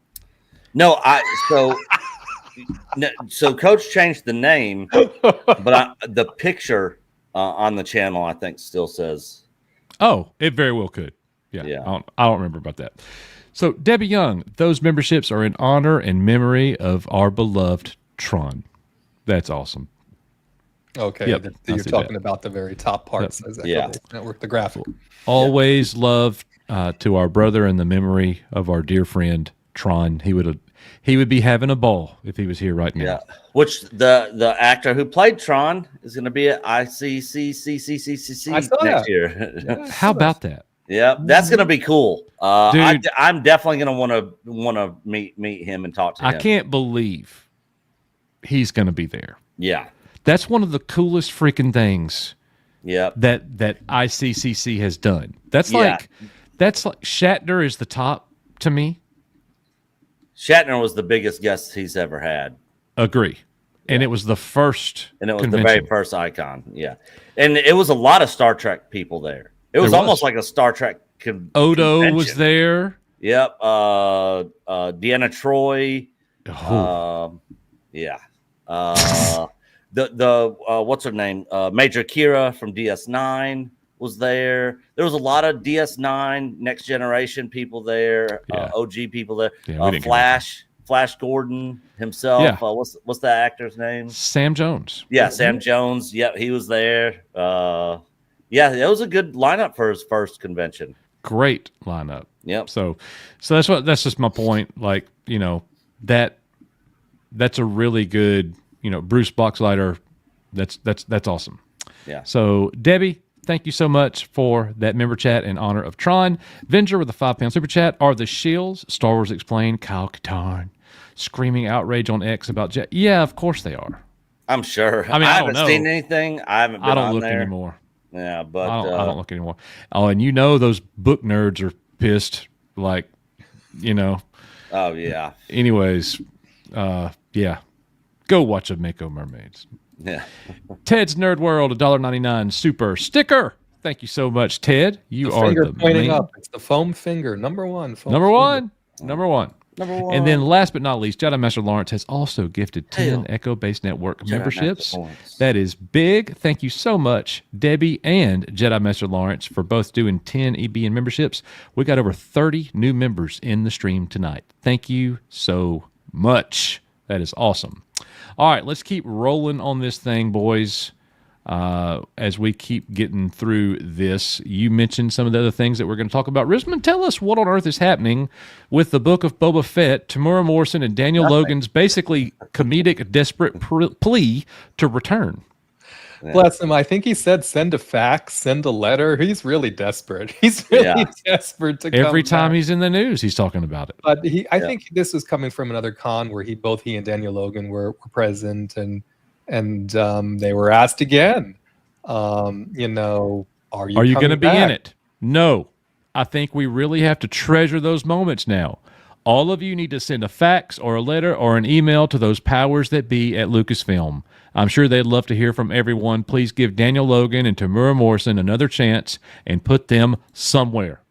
No, so Coach changed the name, but the picture on the channel I think still says. Oh, it very well could. Yeah. I don't remember about that. So Debbie Young, those memberships are in honor and memory of our beloved Tron. That's awesome. Okay, yep, you're talking about the very top part. Says Network, the graphic. Always love to our brother in the memory of our dear friend Tron. He would be having a ball if he was here right now. Yeah, which the actor who played Tron is going to be at ICCCCCCC next year. Yeah, how about that? Yeah, that's going to be cool. Dude, I'm definitely going to want to meet him and talk to him. I can't believe he's going to be there. Yeah. That's one of the coolest freaking things that ICCC has done. That's like Shatner is the top to me. Shatner was the biggest guest he's ever had. Agree. And it was the first the very first icon. Yeah. And it was a lot of Star Trek people there. It was almost like a Star Trek Odo convention. Was there. Yep. Deanna Troi. Yeah. The what's her name? Major Kira from DS9 was there. There was a lot of DS9 Next Generation people there. OG people there. Flash Gordon himself. Yeah. What's that actor's name? Sam Jones. Yeah, Sam Jones. Yep, he was there. It was a good lineup for his first convention. Great lineup. Yep. So that's just my point. Like, that's a really good, Bruce Boxleiter. That's awesome. Yeah. So Debbie, thank you so much for that member chat in honor of Tron. Venger with a £5 super chat. Are the Shields? Star Wars Explained. Kyle Katarn screaming outrage on X about Jet. Yeah, of course they are. I'm sure. I haven't seen anything. I haven't been on there. Anymore. Yeah, but I don't look anymore. Oh, and those book nerds are pissed. Like, Oh yeah. Anyways, yeah. Go watch a Mako Mermaids. Yeah. Ted's Nerd World, $1.99 super sticker. Thank you so much, Ted. You are finger the pointing man. Up. It's the foam finger, number one. Number one. And then last but not least, Jedi Master Lawrence has also gifted 10 Echo Base Network memberships. That is big. Thank you so much, Debbie and Jedi Master Lawrence, for both doing 10 EBN memberships. We got over 30 new members in the stream tonight. Thank you so much. That is awesome. All right, let's keep rolling on this thing, boys. As we keep getting through this, you mentioned some of the other things that we're going to talk about. Risman, tell us what on earth is happening with the book of Boba Fett, Tamura Morrison, and Daniel Logan's basically comedic, desperate plea to return. Bless him. I think he said send a fax, send a letter. He's really desperate. He's really desperate to come every time back. He's in the news, he's talking about it. But I think this was coming from another con where both he and Daniel Logan were present, and they were asked again, are you going to be in it? No. I think we really have to treasure those moments now. All of you need to send a fax or a letter or an email to those powers that be at Lucasfilm. I'm sure they'd love to hear from everyone. Please give Daniel Logan and Tamura Morrison another chance and put them somewhere.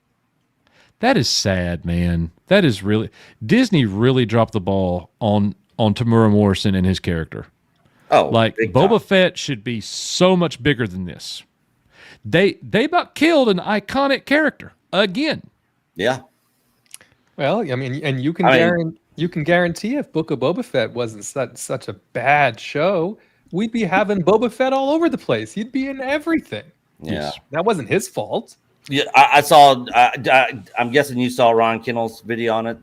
That is sad, man. That is really... Disney really dropped the ball on Tamura Morrison and his character. Oh, like Boba Fett should be so much bigger than this. They about killed an iconic character again. Yeah. Well, I mean, and you can guarantee if Book of Boba Fett wasn't such a bad show, we'd be having Boba Fett all over the place. He'd be in everything. Yeah, that wasn't his fault. Yeah, I saw. I'm guessing you saw Ron Kinnell's video on it,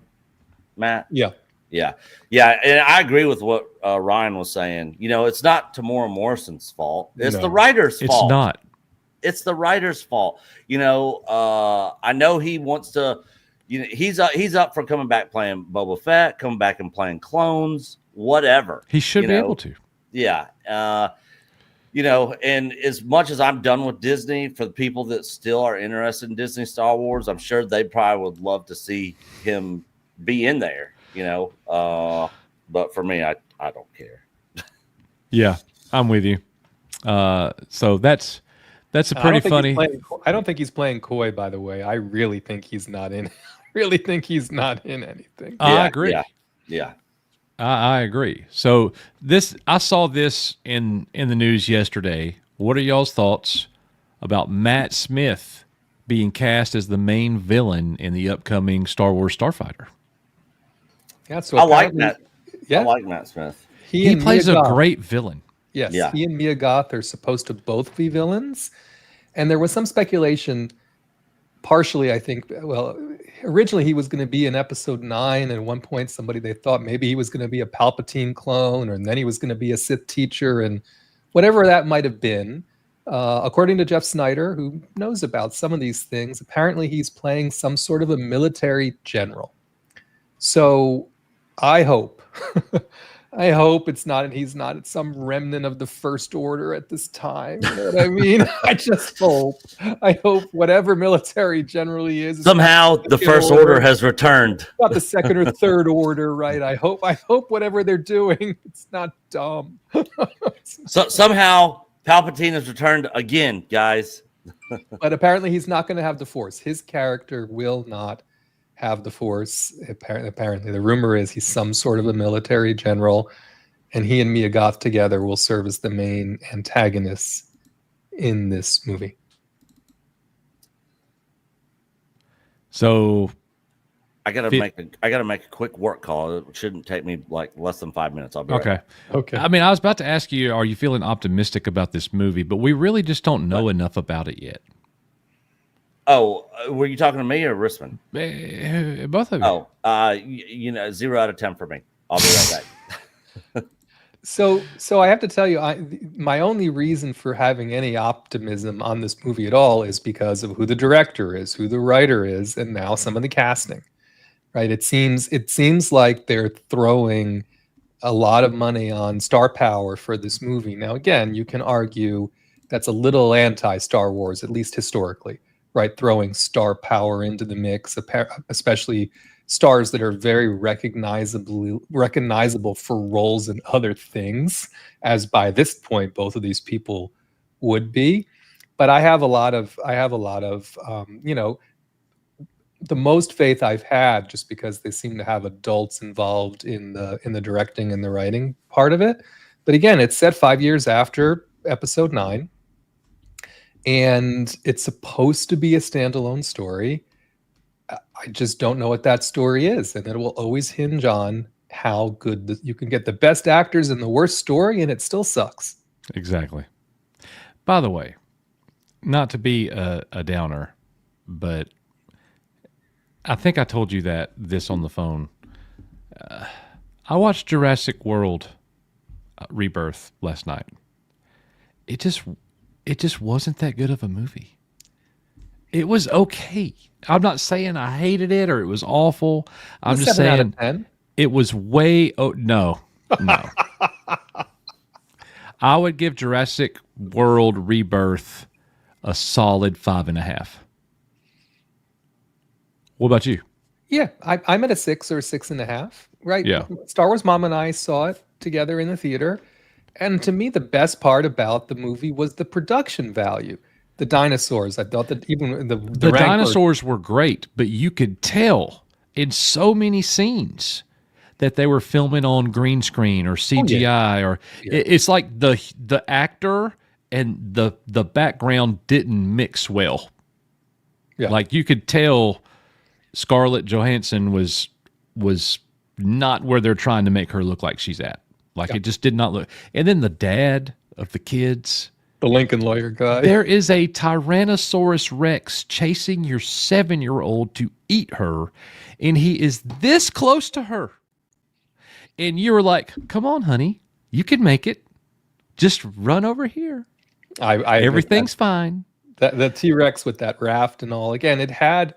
Matt. Yeah. And I agree with what Ryan was saying. It's not Tamura Morrison's fault. It's the writer's fault. It's not. It's the writer's fault. I know he wants to. He's up for coming back playing Boba Fett, coming back and playing clones, whatever. He should be able to. Yeah. And as much as I'm done with Disney, for the people that still are interested in Disney Star Wars, I'm sure they probably would love to see him be in there, but for me, I don't care. Yeah, I'm with you. So that's a pretty funny. I don't think he's playing coy, by the way. I really think he's not in. Really think he's not in anything. I agree. Yeah. I agree. So I saw this in the news yesterday. What are y'all's thoughts about Matt Smith being cast as the main villain in the upcoming Star Wars Starfighter? Yeah, so I like Matt. Yeah, I like Matt Smith. He plays a great villain. Yes, Yeah. he and Mia Goth are supposed to both be villains, and there was some speculation. Partially, I think. Well, originally he was going to be in Episode 9, and at one point they thought maybe he was going to be a Palpatine clone, and then he was going to be a Sith teacher, and whatever that might have been. According to Jeff Snyder, who knows about some of these things, apparently he's playing some sort of a military general. So I hope, I hope it's not, and he's not some remnant of the First Order at this time. You know what I mean? I hope whatever military general he is. Somehow the First Order has returned. Not the Second or Third Order, right? I hope whatever they're doing, it's not dumb. So somehow Palpatine has returned again, guys. But apparently he's not going to have the Force. His character will not have the Force. Apparently, the rumor is he's some sort of a military general, and he and Mia Goth together will serve as the main antagonists in this movie. So I gotta make a quick work call. It shouldn't take me like less than 5 minutes. I'll be right back. Okay. I mean, I was about to ask you, are you feeling optimistic about this movie? But we really just don't know enough about it yet. Oh, were you talking to me or Risman? Both of you. Oh, 0 out of 10 for me. I'll be right back. So I have to tell you, my only reason for having any optimism on this movie at all is because of who the director is, who the writer is, and now some of the casting. Right? It seems like they're throwing a lot of money on star power for this movie. Now, again, you can argue that's a little anti-Star Wars, at least historically. Right, throwing star power into the mix, especially stars that are very recognizable for roles in other things, as by this point both of these people would be. But I have a lot of the most faith I've had, just because they seem to have adults involved in the directing and the writing part of it. But again, it's set 5 years after Episode 9. And it's supposed to be a standalone story. I just don't know what that story is. And it will always hinge on how good you can get the best actors in the worst story, and it still sucks. Exactly. By the way, not to be a downer, but I think I told you this on the phone. I watched Jurassic World Rebirth last night. It just wasn't that good of a movie. It was okay. I'm not saying I hated it or it was awful. I'm just saying 7 out of 10. It was way. Oh no. I would give Jurassic World Rebirth a solid 5.5. What about you? Yeah, I'm at a 6 or 6.5. Right. Yeah. Star Wars Mom and I saw it together in the theater. And to me, the best part about the movie was the production value. The dinosaurs. I thought that even the dinosaurs were great, but you could tell in so many scenes that they were filming on green screen or CGI, it's like the actor and the background didn't mix well. Yeah. Like you could tell Scarlett Johansson was not where they're trying to make her look like she's at. Like it just did not look. And then the dad of the kids, the Lincoln lawyer guy. There is a Tyrannosaurus Rex chasing your 7-year-old to eat her, and he is this close to her. And you were like, "Come on, honey, you can make it. Just run over here. Everything's fine." The T-Rex with that raft and all. Again, it had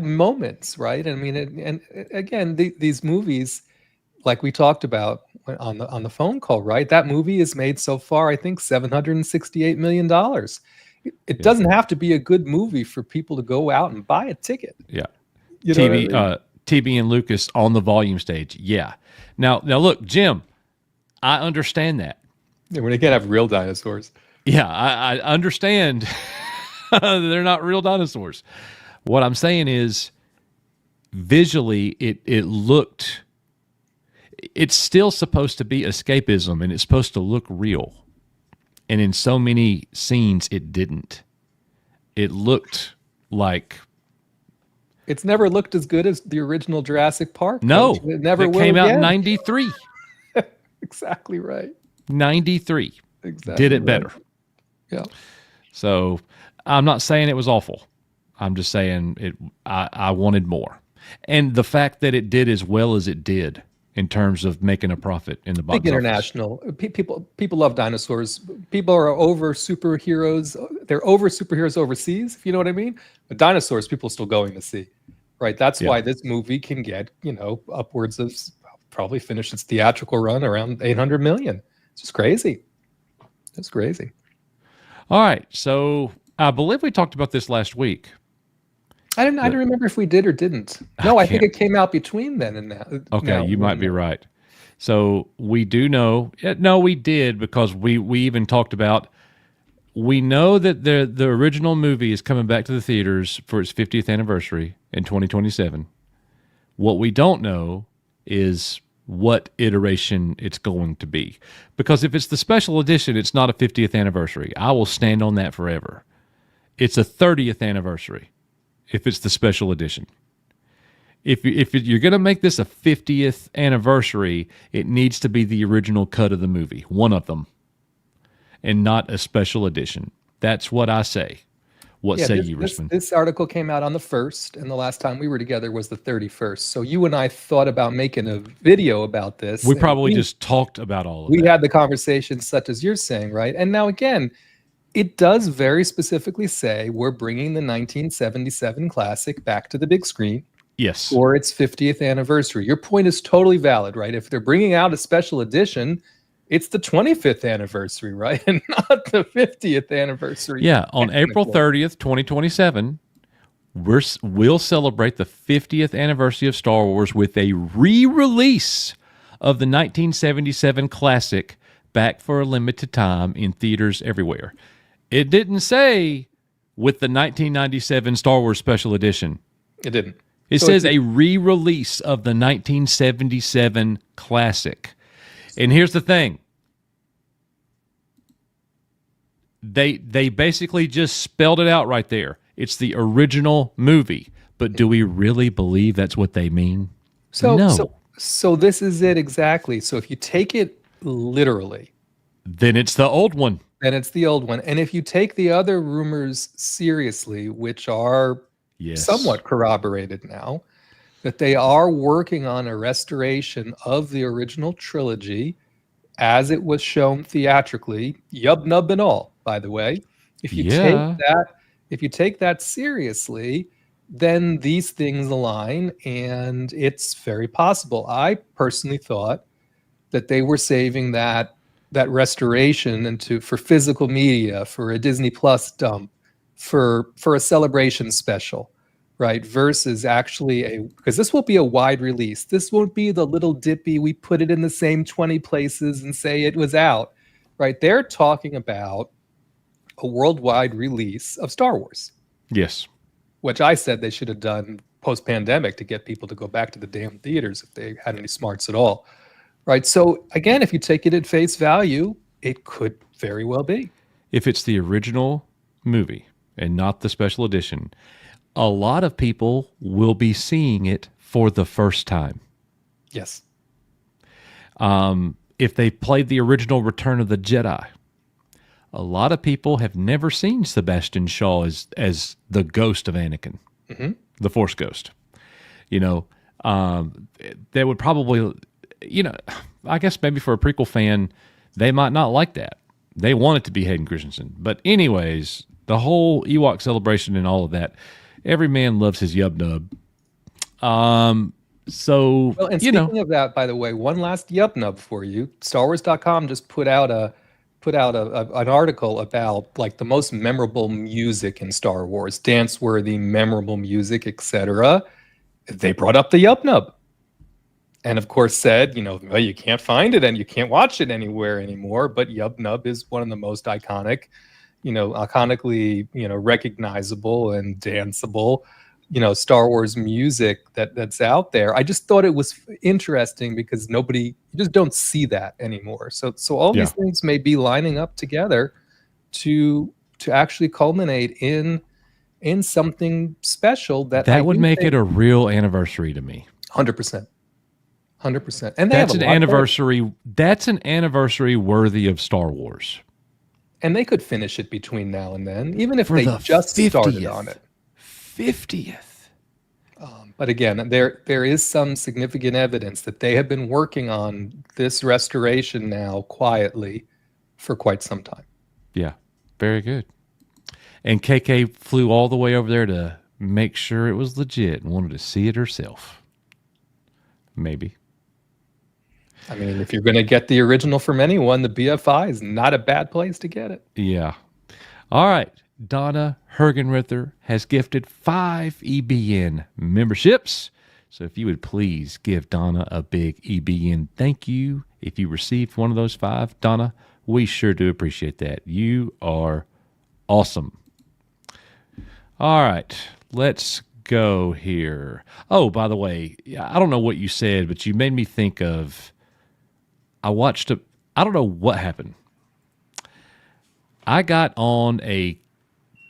moments, right? I mean, again, these movies, like we talked about on the phone call, right? That movie is made so far, I think, $768 million. It doesn't have to be a good movie for people to go out and buy a ticket. Yeah. TV and Lucas on the volume stage. Yeah. Now look, Jim, I understand that. Yeah, when they can't have real dinosaurs. Yeah, I understand. They're not real dinosaurs. What I'm saying is, visually, it looked it's still supposed to be escapism, and it's supposed to look real. And in so many scenes, it didn't. It looked like... It's never looked as good as the original Jurassic Park. No. It never will came out in again. 93. Exactly right. 93. Exactly Did it right. better. Yeah. So I'm not saying it was awful. I'm just saying I wanted more. And the fact that it did as well as it did in terms of making a profit in the box Big international. People love dinosaurs. People are over superheroes. They're over superheroes overseas, if you know what I mean. But dinosaurs, people are still going to see, right? That's why this movie can get, upwards of, probably finish its theatrical run around 800 million. It's just crazy. It's crazy. All right. So I believe we talked about this last week. I don't remember if we did or didn't. No, I think it came out between then and now. Okay, you might be right. So we do know. No, we did, because we even talked about. We know that the original movie is coming back to the theaters for its 50th anniversary in 2027. What we don't know is what iteration it's going to be. Because if it's the special edition, it's not a 50th anniversary. I will stand on that forever. It's a 30th anniversary if it's the special edition. If you're going to make this a 50th anniversary, it needs to be the original cut of the movie, one of them, and not a special edition. That's what I say. What say you, Richmond? This article came out on the 1st, and the last time we were together was the 31st. So you and I thought about making a video about this. We probably just talked about all of that. We had the conversations such as you're saying, right? And now again, it does very specifically say we're bringing the 1977 classic back to the big screen. Yes. For its 50th anniversary. Your point is totally valid, right? If they're bringing out a special edition, it's the 25th anniversary, right? And not the 50th anniversary. Yeah, on April 30th, 2027, we'll celebrate the 50th anniversary of Star Wars with a re-release of the 1977 classic back for a limited time in theaters everywhere. It didn't say with the 1997 Star Wars Special Edition. It didn't. It says a re-release of the 1977 classic. And here's the thing. They basically just spelled it out right there. It's the original movie. But do we really believe that's what they mean? No. So this is it exactly. So if you take it literally, then it's the old one. Then it's the old one. And if you take the other rumors seriously, which are somewhat corroborated now, that they are working on a restoration of the original trilogy as it was shown theatrically, yub nub and all, by the way. If you take that seriously, then these things align, and it's very possible. I personally thought that they were saving that restoration for physical media, for a Disney Plus dump, for a celebration special, right? Versus actually because this will be a wide release. This won't be the little dippy, we put it in the same 20 places and say it was out, right? They're talking about a worldwide release of Star Wars. Yes. Which I said they should have done post-pandemic to get people to go back to the damn theaters if they had any smarts at all. Right. So again, if you take it at face value, it could very well be. If it's the original movie and not the special edition, a lot of people will be seeing it for the first time. Yes. If they played the original Return of the Jedi, a lot of people have never seen Sebastian Shaw as the ghost of Anakin, the Force ghost. They would probably... I guess maybe for a prequel fan, they might not like that. They want it to be Hayden Christensen. But anyways, the whole Ewok celebration and all of that, every man loves his yub nub. Speaking of that, by the way, one last yub nub for you. StarWars.com just put out an article about like the most memorable music in Star Wars, dance-worthy, memorable music, etc. They brought up the yub nub. And of course said, well, you can't find it and you can't watch it anywhere anymore. But Yub Nub is one of the most iconically, recognizable and danceable Star Wars music that's out there. I just thought it was interesting because you just don't see that anymore. So all these things may be lining up together to actually culminate in something special that would make it a real anniversary to me. 100%. And that's an anniversary. That's an anniversary worthy of Star Wars. And they could finish it between now and then, even if they just 50th. Started on it. 50th. But again, there is some significant evidence that they have been working on this restoration now quietly for quite some time. Yeah, very good. And KK flew all the way over there to make sure it was legit and wanted to see it herself. Maybe. I mean, if you're going to get the original from anyone, the BFI is not a bad place to get it. Yeah. All right. Donna Hergenrither has gifted 5 EBN memberships. So if you would please give Donna a big EBN thank you. If you received one of those 5, Donna, we sure do appreciate that. You are awesome. All right. Let's go here. Oh, by the way, I don't know what you said, but you made me think of, I don't know what happened. I got on a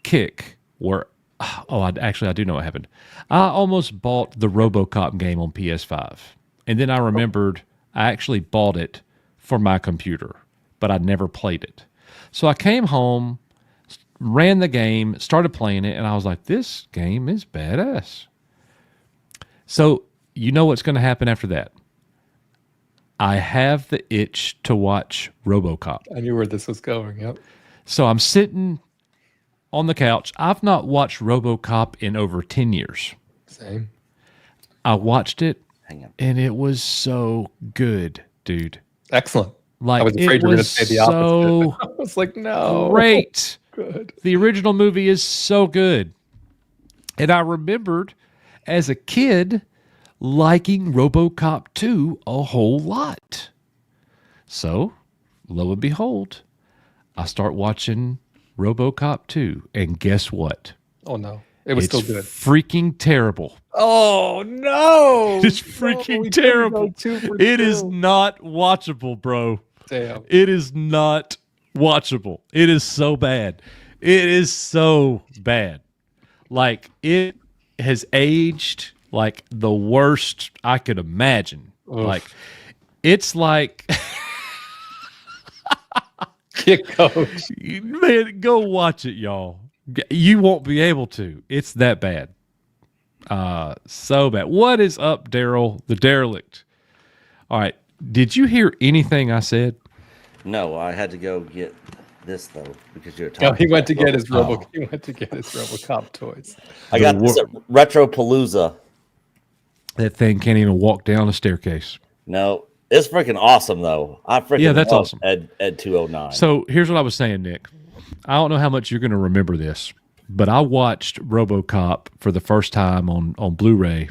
kick where, I do know what happened. I almost bought the RoboCop game on PS5. And then I remembered I actually bought it for my computer, but I'd never played it. So I came home, ran the game, started playing it, and I was like, this game is badass. So you know what's going to happen after that? I have the itch to watch RoboCop. I knew where this was going, yep. So I'm sitting on the couch. I've not watched RoboCop in over 10 years. Same. I watched it, and it was so good, dude. Excellent. Like, I was afraid you were going to say the opposite. I was like, no. Great. Good. The original movie is so good. And I remembered as a kid liking RoboCop 2 a whole lot. So, lo and behold, I start watching RoboCop 2, and guess what? Oh, no. It was still good. Freaking terrible. Oh, no. It's freaking terrible. It is not watchable, bro. Damn. It is not watchable. It is so bad. It is so bad. Like, it has aged like the worst I could imagine. Oof. Like, it's like... Kick coach. Man, go watch it, y'all. You won't be able to. It's that bad. So bad. What is up, Daryl, the derelict? All right. Did you hear anything I said? No, I had to go get this though because you're talking. No, he went to get his RoboCop toys. I got this at Retropalooza. That thing can't even walk down a staircase. No, it's freaking awesome though. I freaking that's awesome. Ed 209. So here's what I was saying, Nick. I don't know how much you're going to remember this, but I watched RoboCop for the first time on Blu-ray,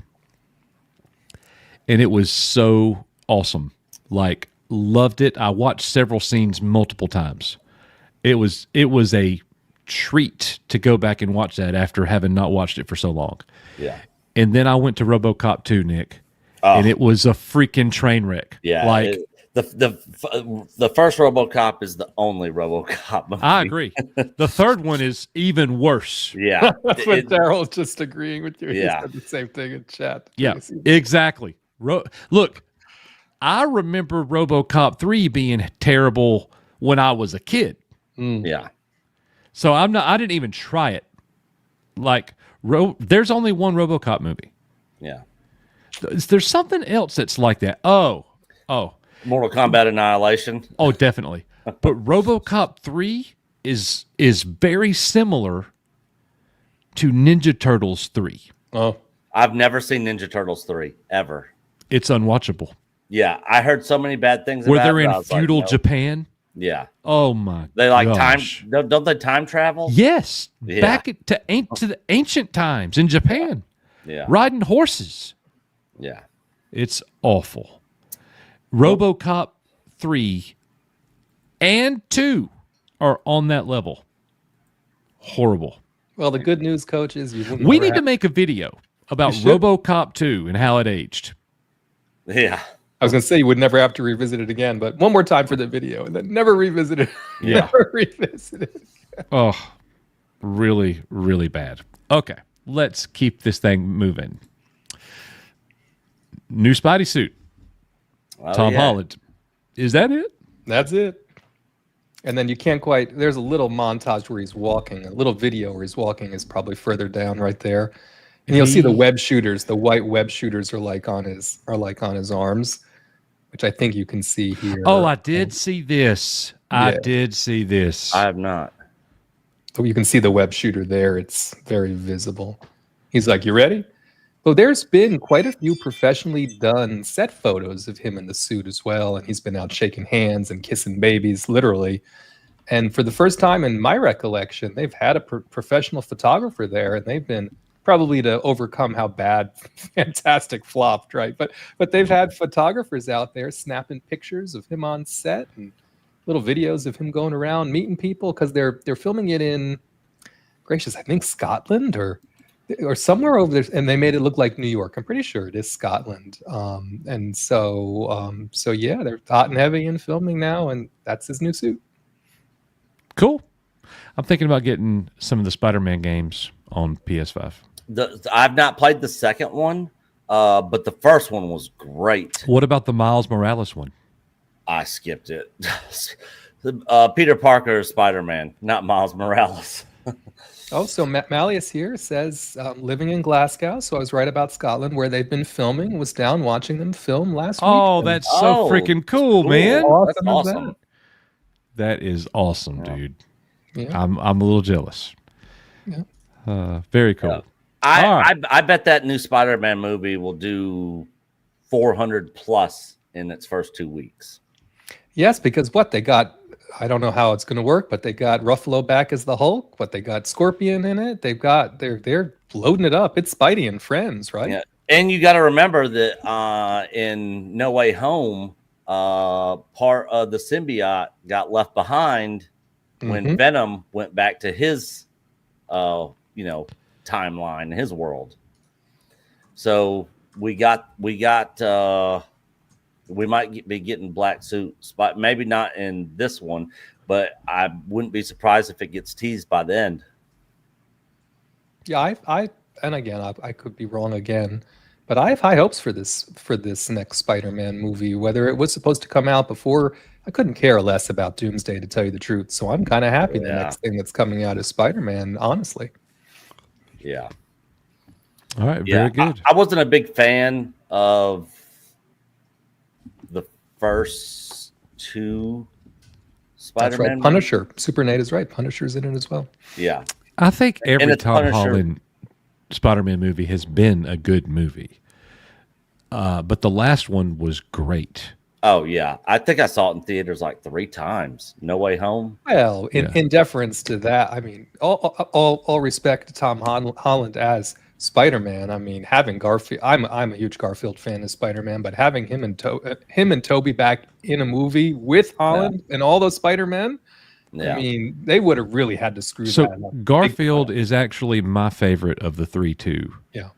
and it was so awesome. Like, loved it. I watched several scenes multiple times. It was a treat to go back and watch that after having not watched it for so long. Yeah. And then I went to RoboCop 2, Nick, and it was a freaking train wreck. Yeah. Like, the first RoboCop is the only RoboCop movie. I agree. The third one is even worse. Yeah. That's what Daryl's just agreeing with you. Yeah. He said the same thing in chat. Yeah, exactly. Look, I remember RoboCop 3 being terrible when I was a kid. Yeah. So I didn't even try it. Like, there's only one RoboCop movie. Yeah. There's something else that's like that. Oh. Mortal Kombat Annihilation. Oh, definitely. But RoboCop 3 is very similar to Ninja Turtles 3. Oh. I've never seen Ninja Turtles 3 ever. It's unwatchable. Yeah, I heard so many bad things Where about they're it. in feudal Japan. Yeah. Oh my. They like gosh. time. Don't they time travel? Yes. Yeah. Back to the ancient times in Japan. Yeah. Riding horses. Yeah. It's awful. RoboCop 3 and 2 are on that level. Horrible. Well, the good news, coach, is we need to make a video about RoboCop 2 and how it aged. Yeah. I was going to say you would never have to revisit it again, but one more time for the video and then never revisit it. Yeah. Never revisit it. Oh, really, really bad. Okay, let's keep this thing moving. New Spidey suit. Tom Holland. Is that it? That's it. And then you can't quite, there's a little montage where he's walking, a little video where he's walking is probably further down right there. And you'll see the web shooters, the white web shooters are like on his arms, which I think you can see here. Oh, I did see this. I did see this. I have not. So you can see the web shooter there. It's very visible. He's like, "You ready?" Well, there's been quite a few professionally done set photos of him in the suit as well. And he's been out shaking hands and kissing babies, literally. And for the first time in my recollection, they've had a professional photographer there, and they've been probably to overcome how bad Fantastic flopped, right? But they've had photographers out there snapping pictures of him on set and little videos of him going around meeting people, because they're filming it in, gracious, I think Scotland or somewhere over there, and they made it look like New York. I'm pretty sure it is Scotland. And so yeah, they're hot and heavy in filming now, and that's his new suit. Cool. I'm thinking about getting some of the Spider-Man games on PS5. I've not played the second one, but the first one was great. What about the Miles Morales one? I skipped it. Peter Parker is Spider-Man, not Miles Morales. Oh, so Malleus here says living in Glasgow. So I was right about Scotland, where they've been filming. Was down watching them film last week. Oh, that's so freaking cool, man! That's awesome. That is awesome, dude. Yeah. I'm a little jealous. Yeah. Very cool. Yeah. I bet that new Spider-Man movie will do 400 plus in its first 2 weeks. Yes, because what they got, I don't know how it's going to work, but they got Ruffalo back as the Hulk, but they got Scorpion in it. They're loading it up. It's Spidey and Friends, right? Yeah. And you got to remember that in No Way Home, part of the symbiote got left behind when Venom went back to his timeline, his world. So we might be getting black suit spot, maybe not in this one, but I wouldn't be surprised if it gets teased by the end. Yeah, I could be wrong again, but I have high hopes for this next Spider-Man movie. Whether it was supposed to come out before, I couldn't care less about Doomsday, to tell you the truth. So I'm kind of happy the next thing that's coming out is Spider-Man, honestly. Yeah. All right, very good. I wasn't a big fan of the first two Spider-Man. That's right. Punisher. Super Nate is right. Punisher's in it as well. Yeah. I think every Tom Holland Spider-Man movie has been a good movie. But the last one was great. Oh, yeah. I think I saw it in theaters like 3 times. No Way Home. Well, in deference to that, I mean, all respect to Tom Holland as Spider-Man. I mean, having Garfield, I'm a huge Garfield fan of Spider-Man, but having him and Tobey back in a movie with Holland and all those Spider-Men, I mean, they would have really had to screw that up. So Garfield is actually my favorite of the 3 too. Yeah.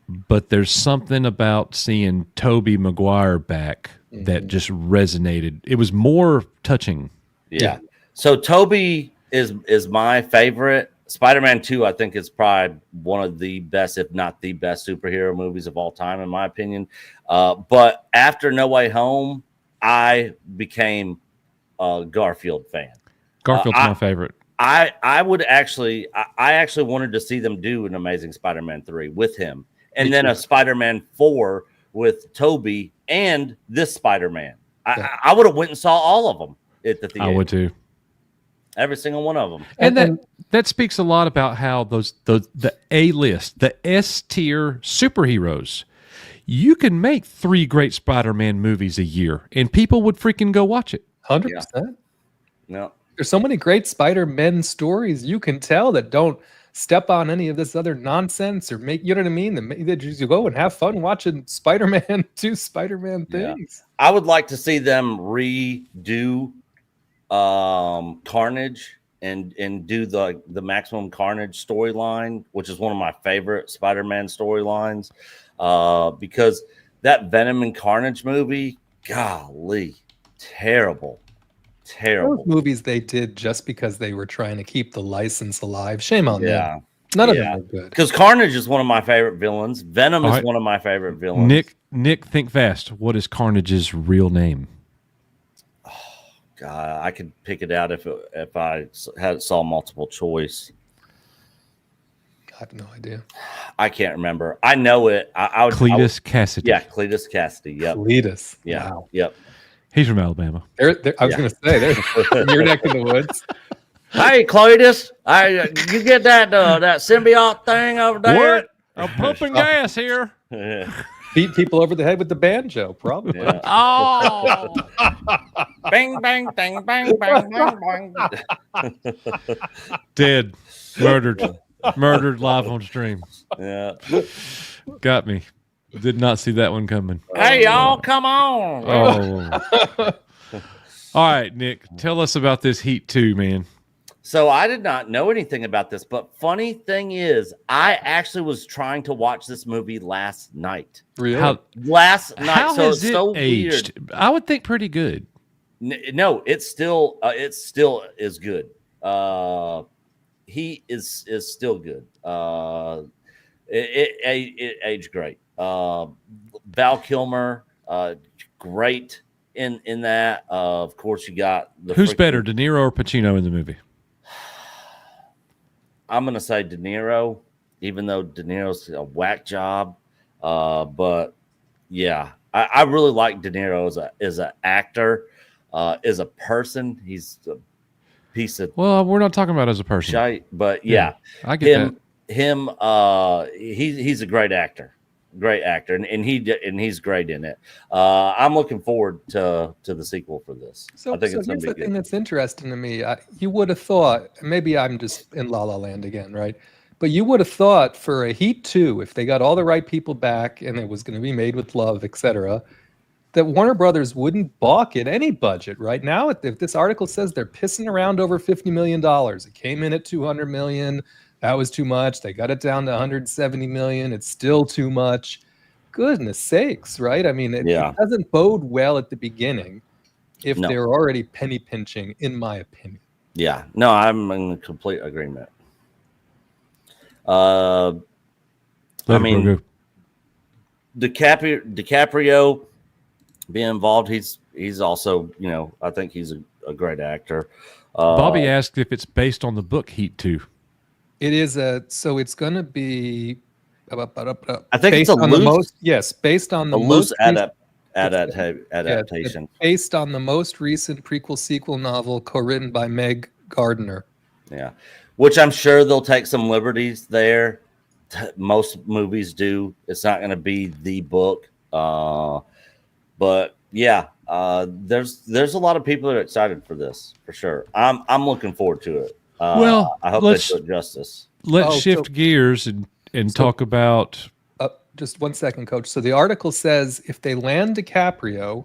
But there's something about seeing Tobey Maguire back that just resonated. It was more touching. Yeah. So Tobey is my favorite. Spider-Man 2, I think, is probably one of the best, if not the best, superhero movies of all time, in my opinion. But after No Way Home, I became a Garfield fan. Garfield's my favorite. I actually wanted to see them do an Amazing Spider-Man 3 with him. And then a Spider-Man 4 with Tobey and this Spider-Man. I would have went and saw all of them at the theater. I would too. Every single one of them. And that speaks a lot about how the A-list, the S-tier superheroes, you can make 3 great Spider-Man movies a year, and people would freaking go watch it. 100%. No. There's so many great Spider-Man stories you can tell that don't step on any of this other nonsense or make, you know what I mean? That you go and have fun watching Spider-Man do Spider-Man things. I would like to see them redo Carnage and do the Maximum Carnage storyline, which is one of my favorite Spider-Man storylines, because that Venom and Carnage movie, golly, terrible. Those movies they did just because they were trying to keep the license alive. Shame on them. Yeah. None of them are good. Because Carnage is one of my favorite villains. Venom is one of my favorite villains. Nick, think fast. What is Carnage's real name? Oh, God, I could pick it out if I saw multiple choice. I have no idea. I can't remember. I know it. Cletus Cassidy. Yeah, Cletus Cassidy. Yep. Cletus. Yeah. Wow. Yep. He's from Alabama. I was going to say, they're your neck in the woods. Hey, Cletus, you get that symbiote thing over there? What? I'm pumping gas here. Beat people over the head with the banjo, probably. Yeah. Oh. Bang, bang, bang, bang, bang, bang, bang. Dead. Murdered live on stream. Yeah. Got me. Did not see that one coming. Hey, y'all, come on. Oh. All right, Nick, tell us about this Heat 2, man. So I did not know anything about this, but funny thing is, I actually was trying to watch this movie last night. Really? Last night. How so has it's it so aged? weird. I would think pretty good. No, it's still is good. He is still good. It aged great. Val Kilmer, great in that. Of course, you got Who's better, De Niro or Pacino in the movie? I'm gonna say De Niro, even though De Niro's a whack job. But yeah, I really like De Niro as an actor. As a person, he's a piece of Well, we're not talking about as a person. shite. But yeah, I get him. He's a great actor, and he's great in it. I'm looking forward to the sequel for this. So, I think it's here's gonna be the thing good. that's interesting to me. You would have thought, maybe I'm just in La La Land again, right? But you would have thought for a Heat 2, if they got all the right people back and it was going to be made with love, etc., that Warner Brothers wouldn't balk at any budget. Right now, if this article says they're pissing around over $50 million, it came in at $200 million. That was too much. They got it down to $170 million. It's still too much. Goodness sakes, right? I mean, it doesn't bode well at the beginning if they're already penny pinching, in my opinion. Yeah, no, I'm in complete agreement. I mean, DiCaprio being involved, he's also, I think he's a great actor. Bobby asked if it's based on the book Heat 2. It is so it's going to be. I think it's based on the loose adaptation. Based on the most recent prequel sequel novel co-written by Meg Gardner. Yeah, which I'm sure they'll take some liberties there. Most movies do. It's not going to be the book, but yeah, there's a lot of people that are excited for this for sure. I'm looking forward to it. Well, I hope they do it justice. Let's shift gears and talk about. Just 1 second, Coach. So the article says if they land DiCaprio,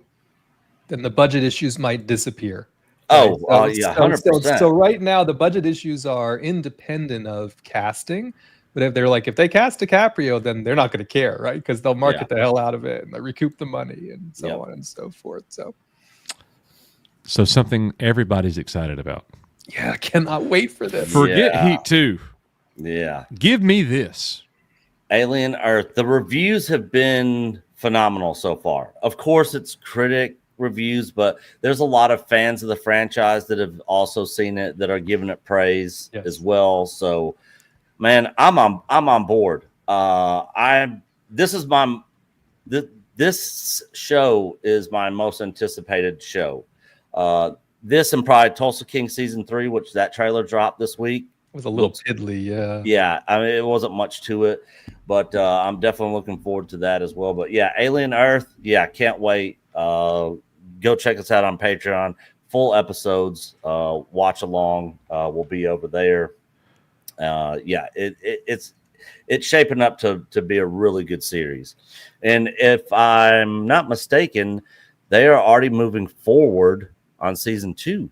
then the budget issues might disappear. Oh, yeah, 100%. So right now the budget issues are independent of casting. But if they cast DiCaprio, then they're not going to care, right? Because they'll market the hell out of it and they'll recoup the money and so on and so forth. So something everybody's excited about. Yeah, I cannot wait for this. Forget Heat 2. Yeah. Give me this. Alien Earth. The reviews have been phenomenal so far. Of course, it's critic reviews, but there's a lot of fans of the franchise that have also seen it that are giving it praise as well. So, man, I'm on board. This show is my most anticipated show. This and probably Tulsa King season 3, which that trailer dropped this week. It was a little piddly, yeah. Yeah, I mean, it wasn't much to it, but I'm definitely looking forward to that as well. But yeah, Alien Earth, can't wait. Go check us out on Patreon. Full episodes, watch along. We'll be over there. It's shaping up to be a really good series. And if I'm not mistaken, they are already moving forward on season 2.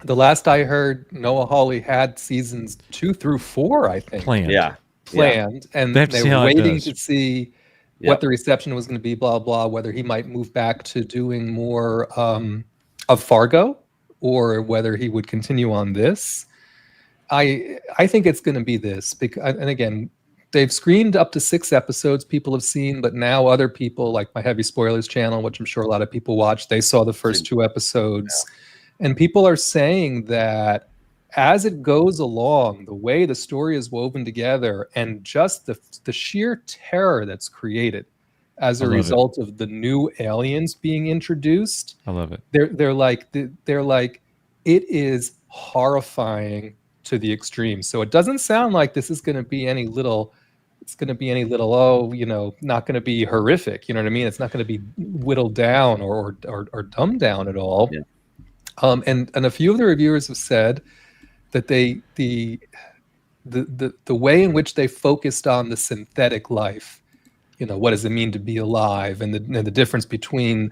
The last I heard, Noah Hawley had seasons 2 through 4, I think. Planned. Planned. And they were waiting to see see what the reception was going to be, blah, blah, whether he might move back to doing more of Fargo or whether he would continue on this. I think it's going to be this. And again, they've screened up to 6 episodes people have seen, but now other people, like my Heavy Spoilers channel, which I'm sure a lot of people watch, they saw the first 2 episodes. Yeah. And people are saying that as it goes along, the way the story is woven together and just the sheer terror that's created as a result of the new aliens being introduced. I love it. They're like it is horrifying to the extreme. So it doesn't sound like this is going to be any little not going to be horrific. You know what I mean? It's not going to be whittled down or dumbed down at all. Yeah. And a few of the reviewers have said that the way in which they focused on the synthetic life, what does it mean to be alive, and the difference between,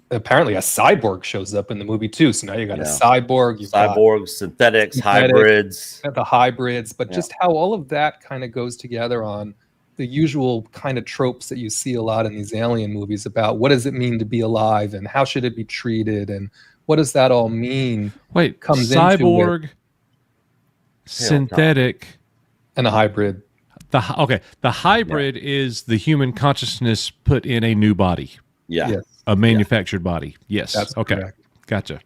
apparently a cyborg shows up in the movie too. So now you got a cyborg, synthetics, hybrids, the hybrids, but just how all of that kind of goes together on the usual kind of tropes that you see a lot in these alien movies about what does it mean to be alive and how should it be treated and what does that all mean? Wait, comes cyborg, into synthetic, and a hybrid. The hybrid is the human consciousness put in a new body. Yeah. Yes. A manufactured body. Yes. That's okay. Correct. Gotcha.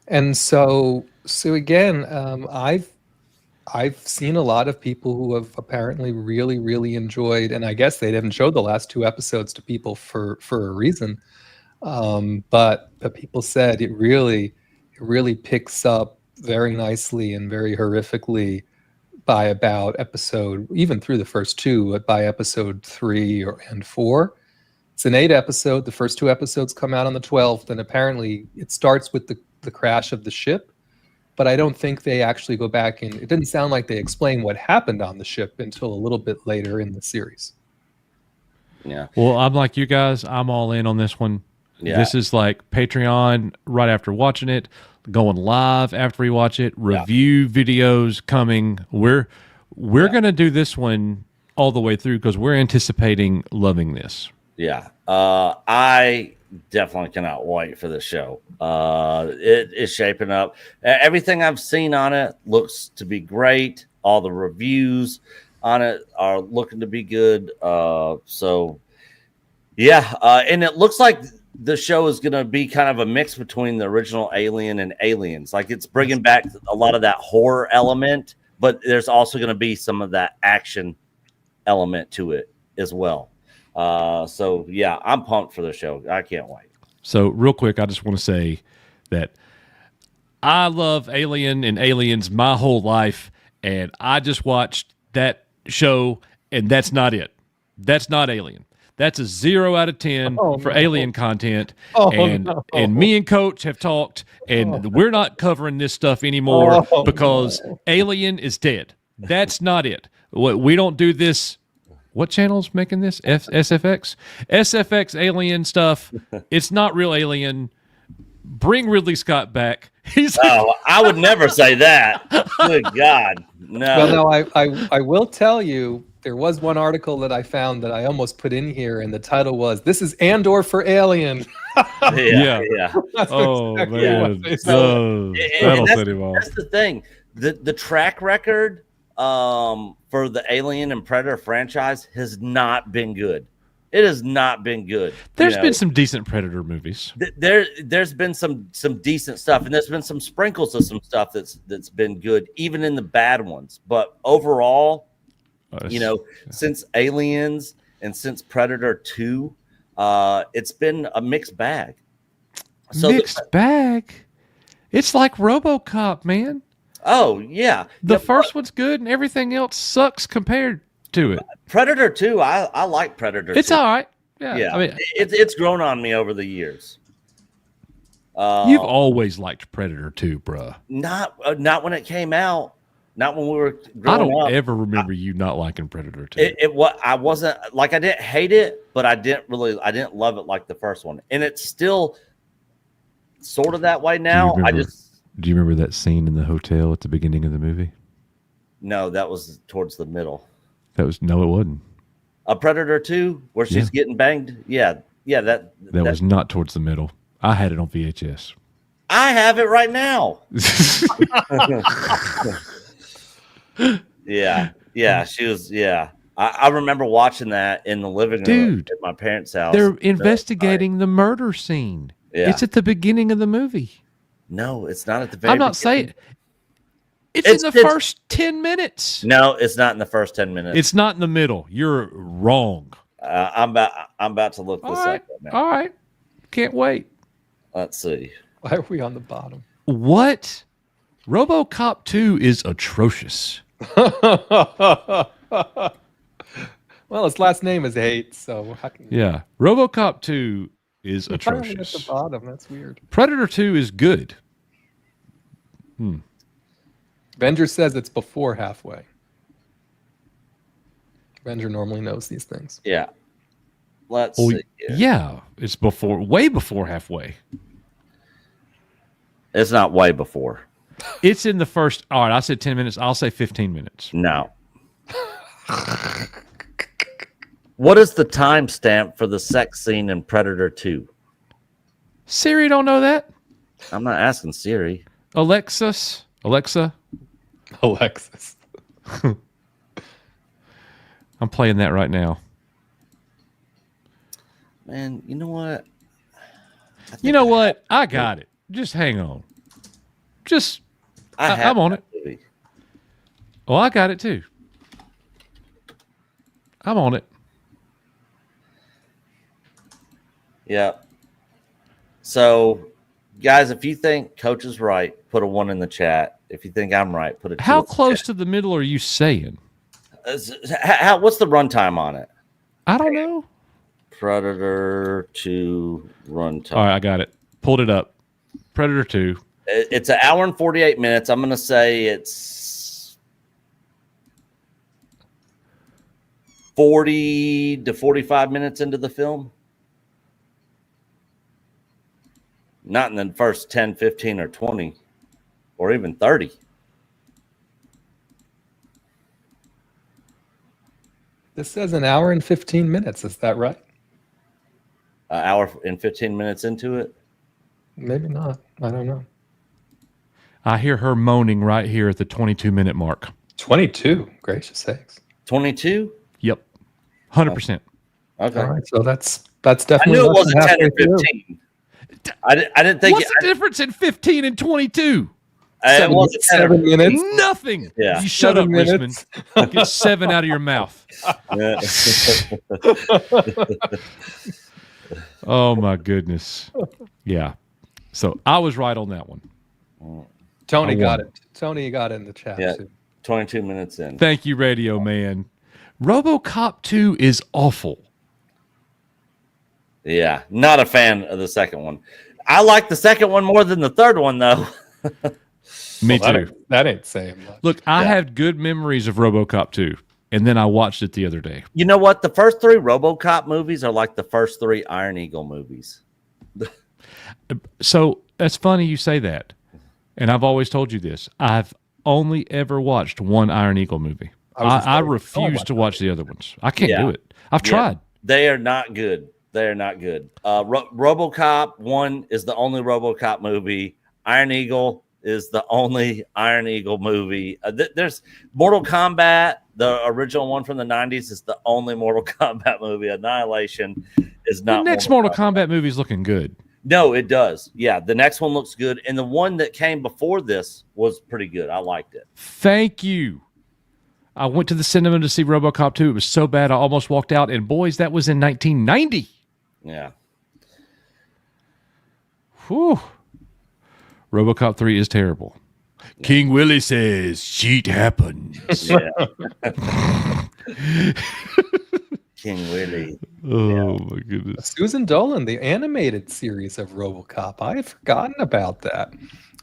And so again, I've seen a lot of people who have apparently really, really enjoyed, and I guess they haven't showed the last 2 episodes to people for a reason. But people said it really picks up very nicely and very horrifically by about even through the first 2, but by episode 3 and 4. It's an 8 episode. The first 2 episodes come out on the 12th, and apparently it starts with the crash of the ship. But I don't think they actually go back and it didn't sound like they explain what happened on the ship until a little bit later in the series. Yeah. Well, I'm like you guys. I'm all in on this one. Yeah. This is like Patreon right after watching it, going live after we watch it, review videos coming. We're going to do this one all the way through because we're anticipating loving this. Yeah. I definitely cannot wait for the show. It is shaping up. Everything I've seen on it looks to be great. All the reviews on it are looking to be good. And it looks like the show is going to be kind of a mix between the original Alien and Aliens. Like it's bringing back a lot of that horror element, but there's also going to be some of that action element to it as well. I'm pumped for the show. I can't wait. So real quick, I just want to say that I love Alien and Aliens my whole life, and I just watched that show, and that's not it. That's not Alien. That's a 0 out of 10 for Alien content. And me and Coach have talked, and we're not covering this stuff anymore because Alien is dead. That's not it. We don't do this. What channel's making this? SFX? SFX Alien stuff. It's not real Alien. Bring Ridley Scott back. I would never say that. Good God. No. Well, no, I will tell you, there was one article that I found that I almost put in here, and the title was, "This is Andor for Alien." Yeah. Oh, exactly man. That's the thing. The track record for the Alien and Predator franchise has not been good. It has not been good. There's been some decent Predator movies. There's been some decent stuff, and there's been some sprinkles of some stuff that's been good, even in the bad ones. But overall, since Aliens and since Predator 2, it's been a mixed bag. Mixed bag? It's like RoboCop, man. Oh, yeah. The first one's good, and everything else sucks compared to it. Predator 2, I like Predator 2. It's all right. Yeah. I mean, it's grown on me over the years. You've always liked Predator 2, bruh. Not when it came out. Not when we were growing up. I don't ever remember you not liking Predator 2. I wasn't like, I didn't hate it, but I didn't love it like the first one. And it's still sort of that way now. Do you remember that scene in the hotel at the beginning of the movie? No, that was towards the middle. No, it wasn't. A Predator 2, where she's getting banged. Yeah, that was not towards the middle. I had it on VHS. I have it right now. Yeah, she was. Yeah, I remember watching that in the living room at my parents' house. They're investigating the murder scene. Yeah. It's at the beginning of the movie. No, it's not at the very I'm not saying it's in the first 10 minutes. No, it's not in the first 10 minutes. It's not in the middle. You're wrong. I'm about to look this up right now. All right. Can't wait. Let's see. Why are we on the bottom? What? RoboCop 2 is atrocious. Well, his last name is Hate, so yeah. RoboCop 2 is atrocious. At the bottom, that's weird. Predator 2 is good. Venger says it's before halfway. Venger normally knows these things. Yeah. Let's see. Yeah, it's way before halfway. It's not way before. It's in the first. All right, I said 10 minutes. I'll say 15 minutes. No. What is the timestamp for the sex scene in Predator 2? Siri don't know that. I'm not asking Siri. Alexa. Alexis. I'm playing that right now. Man, you know what? I got it. Just hang on. I'm on it. Movie. Oh, I got it too. I'm on it. Yeah. So, guys, if you think Coach is right, put a 1 in the chat. If you think I'm right, put a 2. How close to the middle are you saying? What's the runtime on it? I don't know. Predator 2 runtime. All right, I got it. Pulled it up. Predator 2. It's an hour and 48 minutes. I'm going to say it's 40 to 45 minutes into the film. Not in the first 10, 15, or 20, or even 30. This says an hour and 15 minutes. Is that right? An hour and 15 minutes into it? Maybe not. I don't know. I hear her moaning right here at the 22-minute mark. 22? Gracious sakes. 22? Yep. 100%. Okay. All right, so that's definitely. I knew it wasn't 10 or 15. I didn't think. What's the difference in 15 and 22? It wasn't 7 minutes. Nothing. Yeah. You shut up, minutes. Richmond. Get 7 out of your mouth. Oh, my goodness. Yeah. So I was right on that one. Tony got it. Tony got it in the chat. Yeah. Too. 22 minutes in. Thank you, Radio Man. RoboCop 2 is awful. Yeah, not a fan of the second one. I like the second one more than the third one, though. Me too. That ain't saying much. Look, I have good memories of RoboCop 2, and then I watched it the other day. You know what? The first 3 RoboCop movies are like the first 3 Iron Eagle movies. So that's funny you say that, and I've always told you this. I've only ever watched one Iron Eagle movie. I refuse to watch the other ones. I can't do it. I've tried. They are not good. They are not good. RoboCop 1 is the only RoboCop movie. Iron Eagle is the only Iron Eagle movie. There's Mortal Kombat, the original one from the 90s, is the only Mortal Kombat movie. Annihilation is not. The next Mortal Kombat movie is looking good. No, it does. Yeah, the next one looks good. And the one that came before this was pretty good. I liked it. Thank you. I went to the cinema to see RoboCop 2. It was so bad I almost walked out. And boys, that was in 1990. Yeah. Whew. RoboCop 3 is terrible. King Willie says, shit happens. Yeah. King Willie. Oh, my goodness. Susan Dolan, the animated series of RoboCop. I had forgotten about that.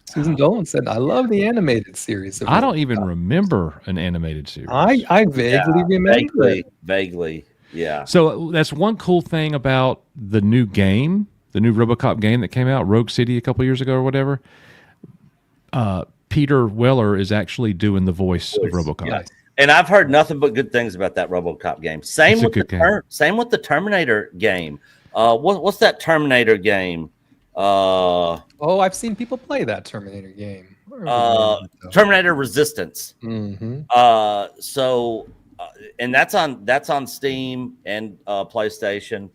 Susan Dolan said, I love the animated series. I don't even remember an animated series. I vaguely remember it. Vaguely, yeah. So that's one cool thing about the new game, the new RoboCop game that came out, Rogue City, a couple years ago or whatever. Peter Weller is actually doing the voice of RoboCop. Yeah. And I've heard nothing but good things about that RoboCop game. Same with the Terminator game. What's that Terminator game? I've seen people play that Terminator game. Terminator Resistance. Mm-hmm. And that's on Steam and PlayStation.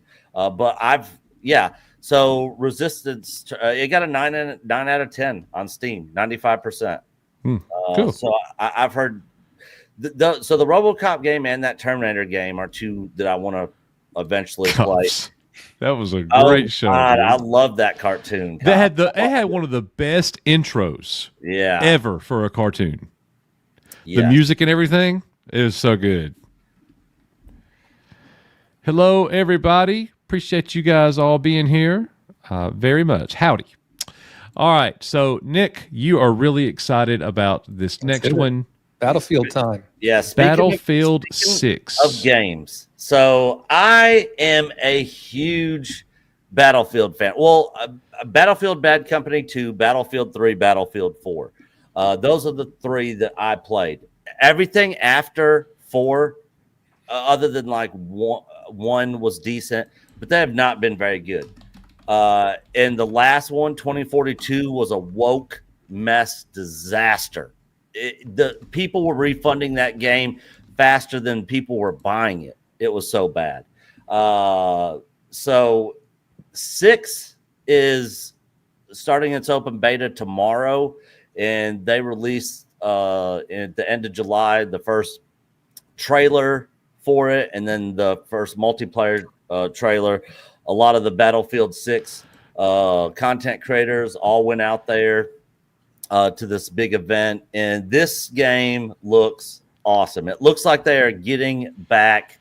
So Resistance, it got a 9 out of 10 on Steam, 95%. Cool. So I've heard. So the RoboCop game and that Terminator game are two that I want to eventually play. That was a great show. God, I love that cartoon. It had one of the best intros ever for a cartoon. The music and everything is so good. Hello, everybody. Appreciate you guys all being here very much. Howdy. All right. So, Nick, you are really excited about this next one. Battlefield time. Yes. Battlefield 6. Of games. So I am a huge Battlefield fan. Well, Battlefield Bad Company 2, Battlefield 3, Battlefield 4. Those are the three that I played. Everything after 4, other than like one was decent, but they have not been very good. And the last one, 2042, was a woke mess disaster. The people were refunding that game faster than people were buying it. It was so bad. So 6 is starting its open beta tomorrow, and they released at the end of July the first trailer for it, and then the first multiplayer trailer. A lot of the Battlefield 6 content creators all went out there to this big event, and this game looks awesome. It looks like they are getting back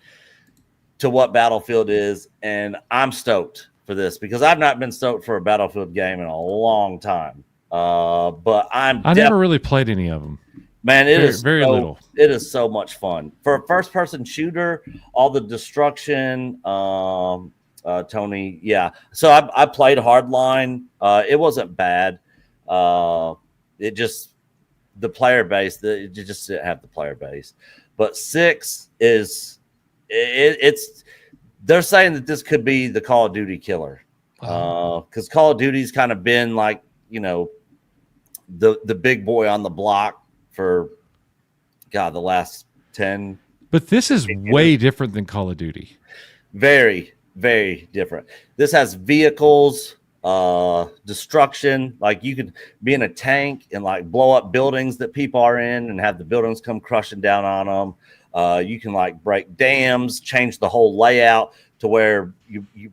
to what Battlefield is, and I'm stoked for this because I've not been stoked for a Battlefield game in a long time. But I never really played any of them. Man, it is very little. It is so much fun for a first-person shooter. All the destruction, Tony. Yeah, so I played Hardline. It wasn't bad. It just the player base. You just didn't have the player base. But 6 is it's. They're saying that this could be the Call of Duty killer, because Call of Duty's kind of been like the big boy on the block for the last 10. But this is way different than Call of Duty. Very, very different. This has vehicles, destruction. Like you could be in a tank and like blow up buildings that people are in and have the buildings come crushing down on them. You can like break dams, change the whole layout to where you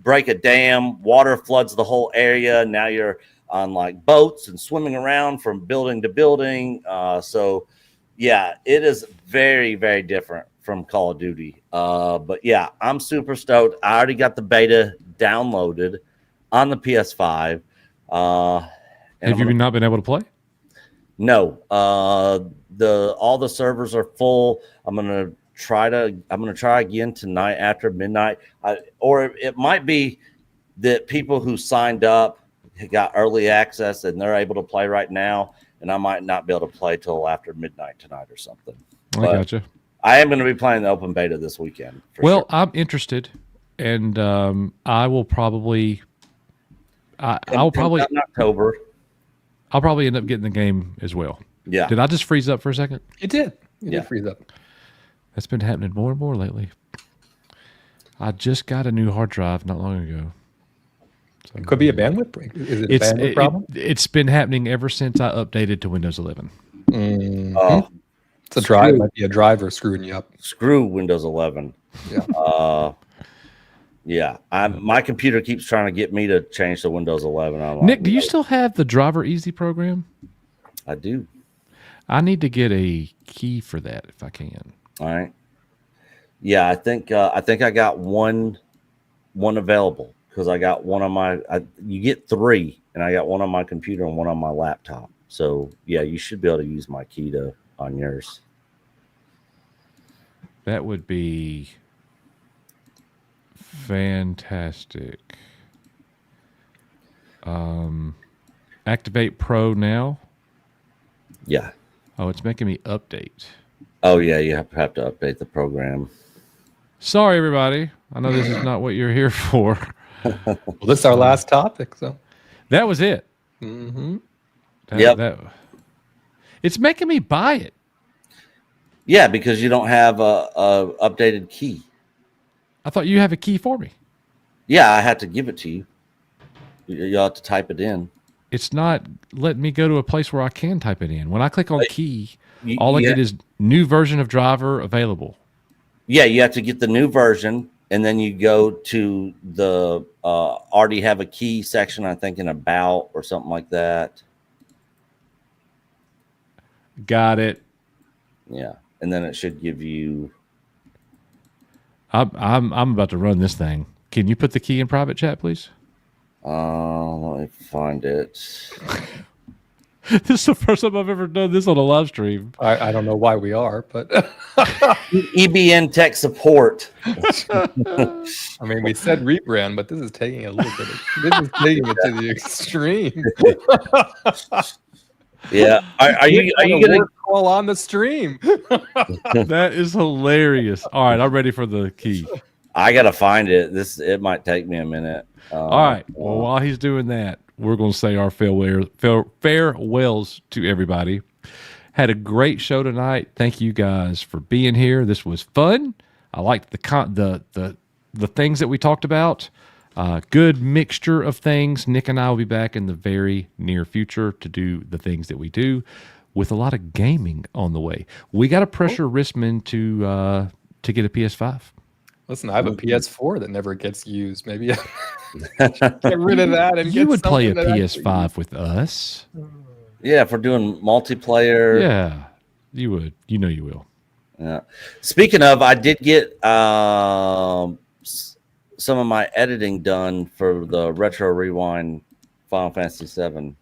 break a dam, water floods the whole area. Now you're on like boats and swimming around from building to building. So yeah, it is very, very different from Call of Duty. But yeah, I'm super stoked. I already got the beta downloaded on the PS5. Have you not been able to play? No. All the servers are full. I'm gonna try again tonight after midnight. Or it might be that people who signed up got early access and they're able to play right now, and I might not be able to play till after midnight tonight or something. I gotcha. I am going to be playing the open beta this weekend. Well, sure. I'm interested, and I will probably. I'll probably in October. I'll probably end up getting the game as well. Yeah. Did I just freeze up for a second? It did. It did freeze up. That's been happening more and more lately. I just got a new hard drive not long ago. So, it could be a bandwidth break. Is it a bandwidth problem? It's been happening ever since I updated to Windows 11. Mm-hmm. It's a drive. It might be a driver screwing you up. Screw Windows 11. Yeah. My computer keeps trying to get me to change to Windows 11. Nick, do you still have the Driver Easy program? I do. I need to get a key for that if I can. All right. Yeah, I think I got one available because I got one on my. You get 3, and I got one on my computer and one on my laptop. So yeah, you should be able to use my key on yours. That would be fantastic. Activate Pro now. Yeah. Oh, it's making me update. Oh, yeah, you have to update the program. Sorry, everybody. I know this is not what you're here for. Well, this is our last topic, so. That was it. Mm-hmm. It's making me buy it. Yeah, because you don't have a updated key. I thought you have a key for me. Yeah, I had to give it to you. You have to type it in. It's not letting me go to a place where I can type it in. When I click on key, all I get is new version of driver available. Yeah, you have to get the new version, and then you go to the already have a key section, I think, in about or something like that. Got it. Yeah, and then it should give you. I'm about to run this thing. Can you put the key in private chat, please? Let me find it. This is the first time I've ever done this on a live stream. I don't know why we are, but EBN tech support. I mean, we said rebrand, but this is taking a little bit. This is taking it to the extreme. Yeah, are you gonna call on the stream? That is hilarious. All right, I'm ready for the key. I gotta find it. It might take me a minute. All right. Well, while he's doing that, we're going to say our farewells to everybody. Had a great show tonight. Thank you guys for being here. This was fun. I liked the things that we talked about. Good mixture of things. Nick and I will be back in the very near future to do the things that we do, with a lot of gaming on the way. We got to pressure Rissman to get a PS5. Listen, I have a PS4 that never gets used. Maybe get rid of that and you would play a PS5 with us. Yeah, if we're doing multiplayer. Yeah, you would. You know you will. Yeah. Speaking of, I did get some of my editing done for the Retro Rewind Final Fantasy VII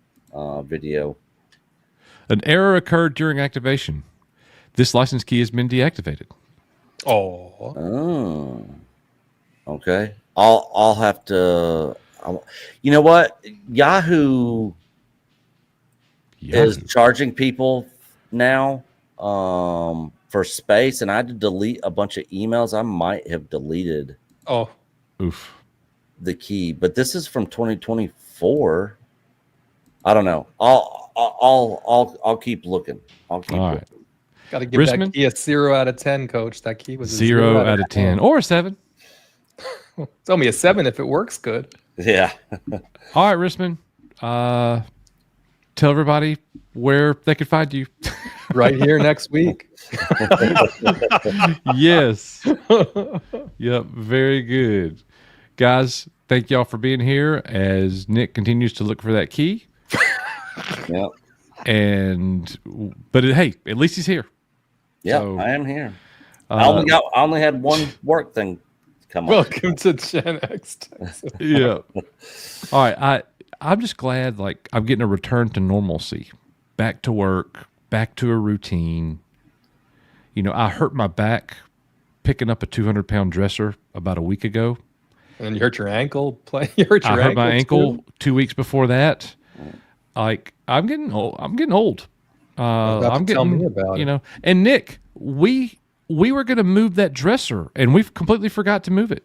video. An error occurred during activation. This license key has been deactivated. Oh. Okay. I'll have to. You know what? Yahoo is charging people now for space, and I had to delete a bunch of emails. I might have deleted. Oof. The key, but this is from 2024. I don't know. I'll keep looking. All right. Got to give that key a 0 out of 10, Coach. That key was a 0 out of 10 or a 7. It's only a 7 if it works good. Yeah. All right, Rissman. Tell everybody where they can find you. Right here next week. Yes. Yep. Very good. Guys, thank y'all for being here as Nick continues to look for that key. Yep. But hey, at least he's here. Yeah, so, I am here. I only had one work thing come up. Welcome to Gen X. Yeah. All right. I'm just glad, like, I'm getting a return to normalcy, back to work, back to a routine. You know, I hurt my back picking up a 200-pound dresser about a week ago. And you hurt your ankle. You hurt your I hurt my ankle 2 weeks before that. Like, I'm getting old. I'm getting tell me about it. And Nick, we were going to move that dresser, and we completely forgot to move it.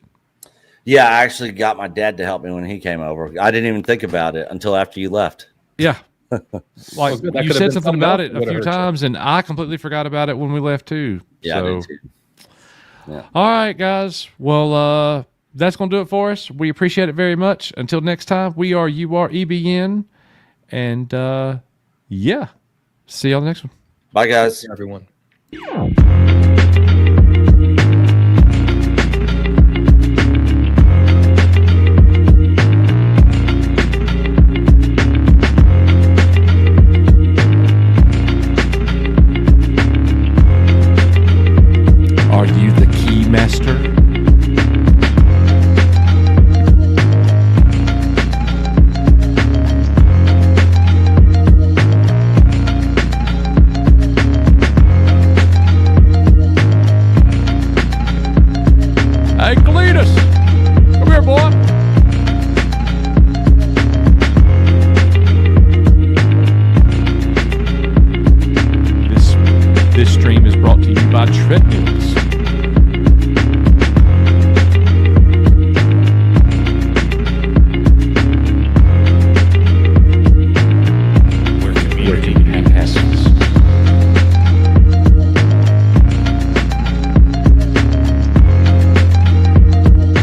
Yeah, I actually got my dad to help me when he came over. I didn't even think about it until after you left. Yeah. Like, you said something about it a few times, and I completely forgot about it when we left, too. Yeah, I did, too. Yeah. All right, guys. Well, that's going to do it for us. We appreciate it very much. Until next time, you are EBN. And, yeah. See you on the next one. Bye, guys. Everyone. Are you the key master? treadmills.